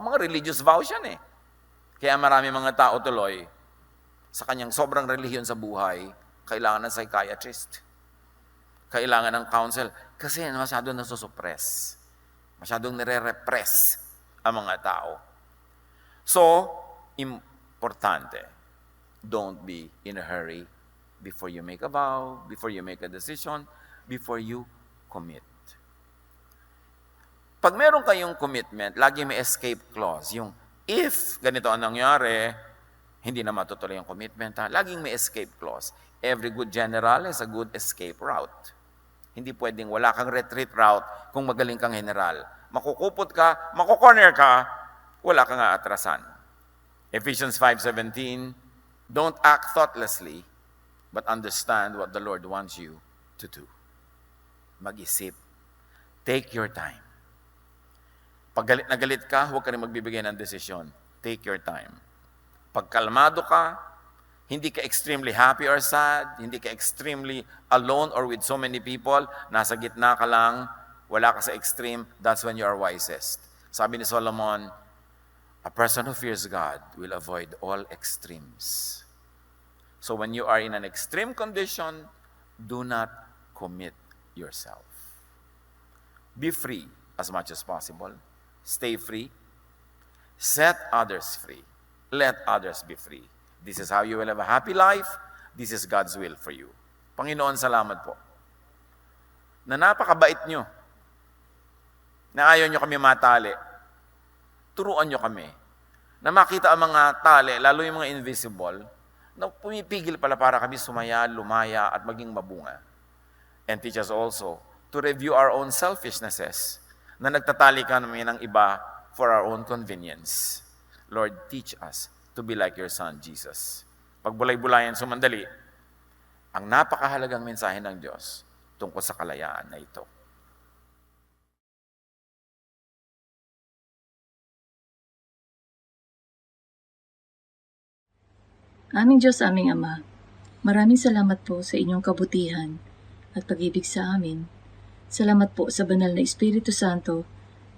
Mga religious vows yan eh. Kaya marami mga tao tuloy, sa kanyang sobrang relihiyon sa buhay, kailangan ng psychiatrist. Kailangan ng counsel kasi masyadong nasusuppress. Masyadong nire-repress ang mga tao. So, importante, don't be in a hurry before you make a vow, before you make a decision, before you commit. Pag meron kayong commitment, lagi may escape clause. Yung if ganito ang nangyari, hindi na matutuloy yung commitment. Laging may escape clause. Every good general has a good escape route. Hindi pwedeng wala kang retreat route kung magaling kang general. Makukupot ka, makukorner ka, wala kang aatrasan. Ephesians 5:17, don't act thoughtlessly, but understand what the Lord wants you to do. mag-isip. Take your time. Pag galit na galit ka, huwag ka rin magbibigay ng desisyon. Take your time. Pag kalmado ka, hindi ka extremely happy or sad, hindi ka extremely alone or with so many people, nasa gitna ka lang, wala ka sa extreme, that's when you are wisest. Sabi ni Solomon, a person who fears God will avoid all extremes. So when you are in an extreme condition, do not commit yourself. Be free as much as possible. Stay free. Set others free. Let others be free. This is how you will have a happy life. This is God's will for you. Panginoon, salamat po na napakabait nyo, na ayaw nyo kami matali. Turuan nyo kami na makita ang mga tali, lalo yung mga invisible, na pumipigil pala para kami sumaya, lumaya, at maging mabunga. And teach us also to review our own selfishnesses, na nagtatali kami ng iba for our own convenience. Lord, teach us to be like your Son, Jesus. Pagbulay-bulayan sumandali, ang napakahalagang mensahe ng Diyos tungkol sa kalayaan na ito. Aming Diyos, aming Ama, maraming salamat po sa inyong kabutihan at pag-ibig sa amin. Salamat po sa banal na Espiritu Santo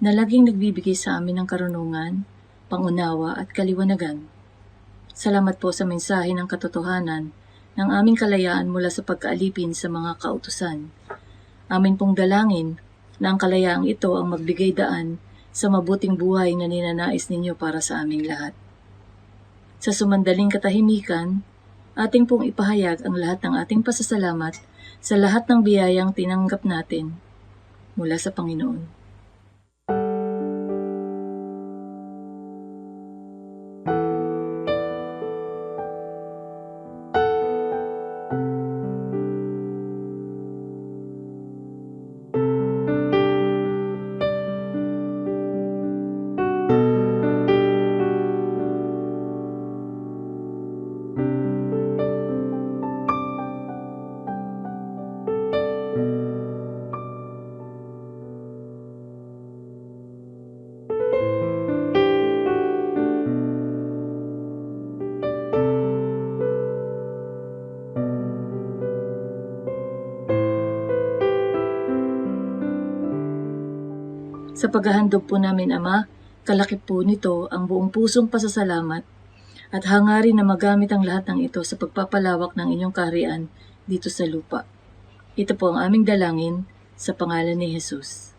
na laging nagbibigay sa amin ng karunungan, pangunawa at kaliwanagan. Salamat po sa mensahe ng katotohanan ng aming kalayaan mula sa pagkaalipin sa mga kautusan. Amin pong dalangin na ang kalayaang ito ang magbigay daan sa mabuting buhay na ninanais ninyo para sa aming lahat. Sa sumandaling katahimikan, ating pong ipahayag ang lahat ng ating pasasalamat sa lahat ng biyayang tinanggap natin mula sa Panginoon. Sa paghahandog po namin, Ama, kalakip po nito ang buong pusong pasasalamat at hangarin na magamit ang lahat ng ito sa pagpapalawak ng inyong kaharian dito sa lupa. Ito po ang aming dalangin sa pangalan ni Jesus.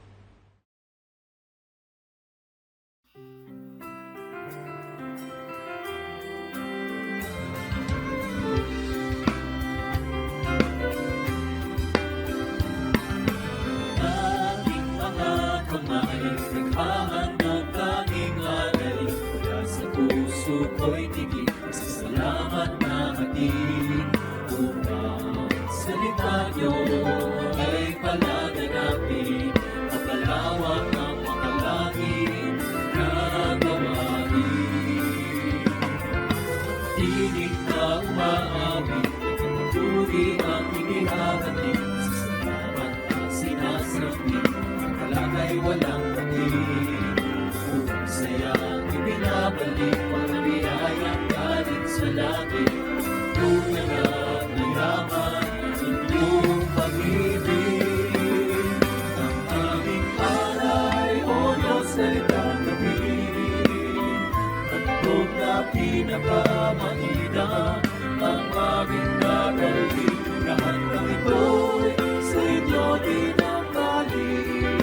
Aking mga kamay, naghahan ng tanging alay, mula sa puso ko'y tigil, sa salamat na hatid. Upang salita niyo ay palaganapin, mapalawak ang mga langit na gawain. Tinig na umaawit, pagpapuri ang inihahatid, sa salamat na sinasambit, ang kalagay walang patid. Upang sayang ibinabalik, pagkabiyayang galing sa langit, tunay at mayaman ang inyong pag-ibig. Ang aming alay, O Diyos, ay tanggapin. Handog na pinakamainam ang aming nagalhin. Lahat ng ito'y sa inyo dinamdalin.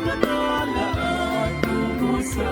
Nanalaan tungo sa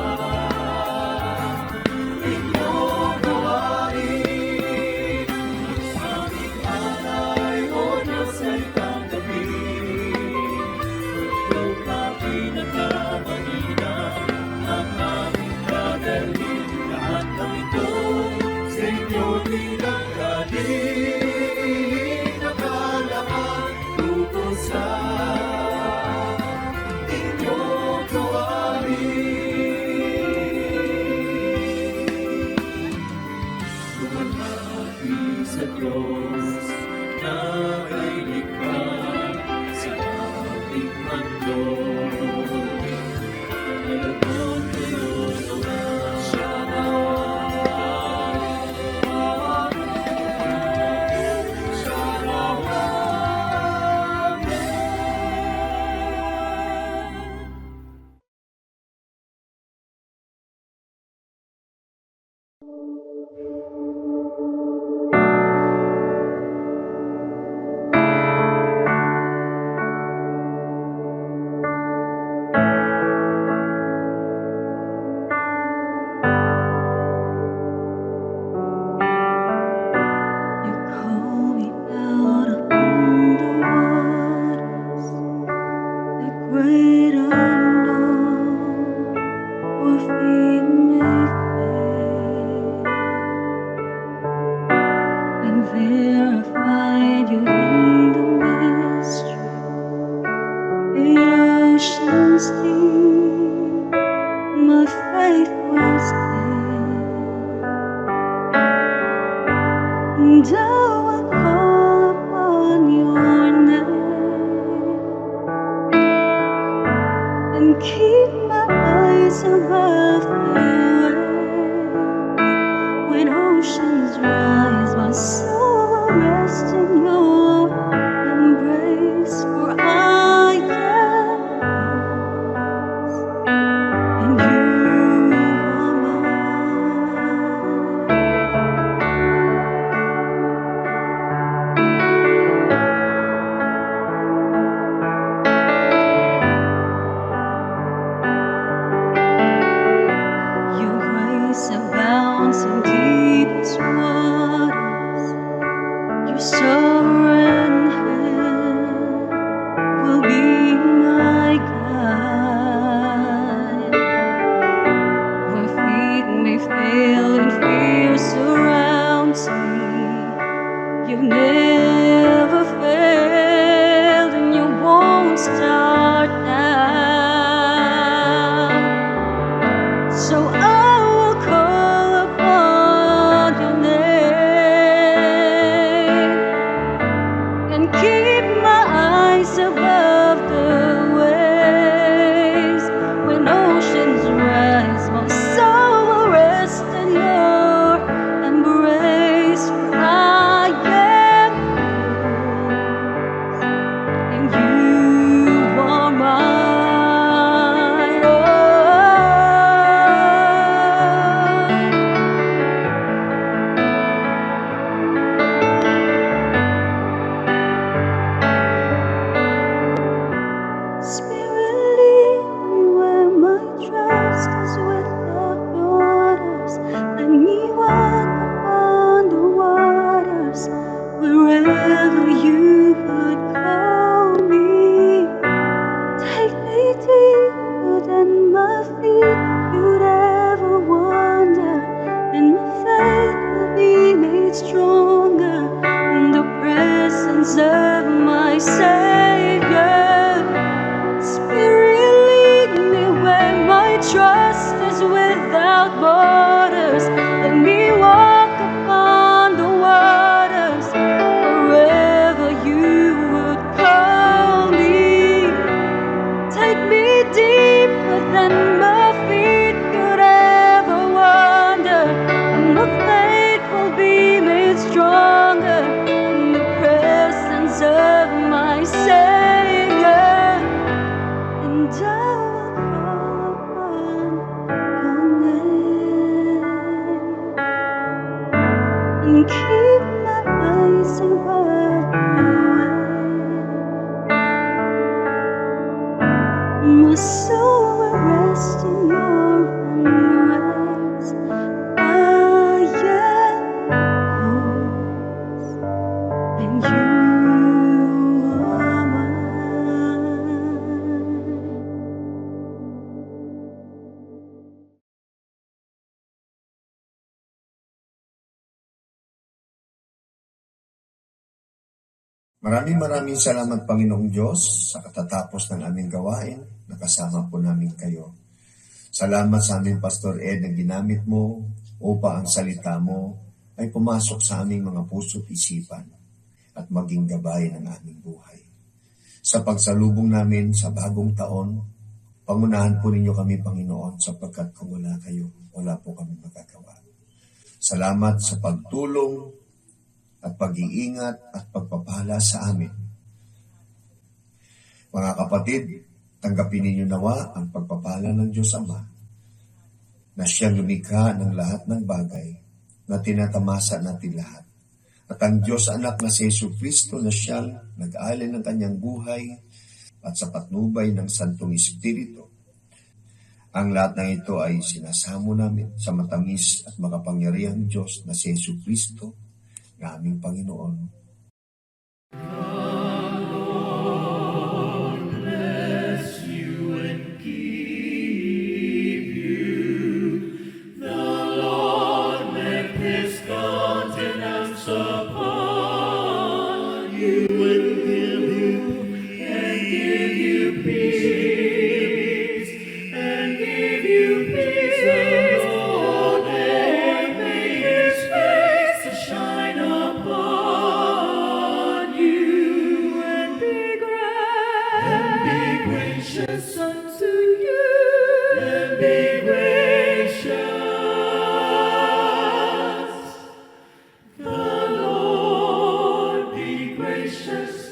and hand will be my guide. When feet may fail and fear surrounds me, you've never failed and you won't start now. So I will call upon your name and keep my eyes above the waves. When oceans rise, my soul will rest in your embrace. For I am yours, and you are mine. Oh, Spirit, lead me where my trust is without borders. Let me walk upon the waters wherever you would call me. Take me deeper than my feet could ever wander, and my faith will be made stronger in the presence of my Savior. Spirit, lead me where my trust is without borders. Let me walk upon the waters wherever you would call me. Take me deeper than my feet could ever wander, and my faith will be made stronger in the presence of my Savior. And I will call upon your name and keep my eyes above the waves. My soul will rest in your embrace. I am yours, and you are mine. Maraming salamat Panginoong Diyos sa katatapos ng aming gawain na kasama po namin kayo. Salamat sa aming Pastor Ed na ginamit mo upang ang salita mo ay pumasok sa aming mga puso't isipan at maging gabay ng aming buhay. Sa pagsalubong namin sa bagong taon, pangunahan po ninyo kami Panginoon sapagkat kung wala kayo, wala po kami magagawa. Salamat sa pagtulong at pag-iingat at pagpapala sa amin. Mga kapatid, tanggapin ninyo nawa ang pagpapala ng Diyos Ama na siyang lumikha ng lahat ng bagay na tinatamasa natin lahat. At ang Diyos Anak na si Jesucristo na siyang nag-alay ng kanyang buhay at sa patnubay ng Santong Espiritu. Ang lahat ng ito ay sinasamo namin sa matamis at makapangyarihang Diyos na si Jesucristo na aming Panginoon. Gracious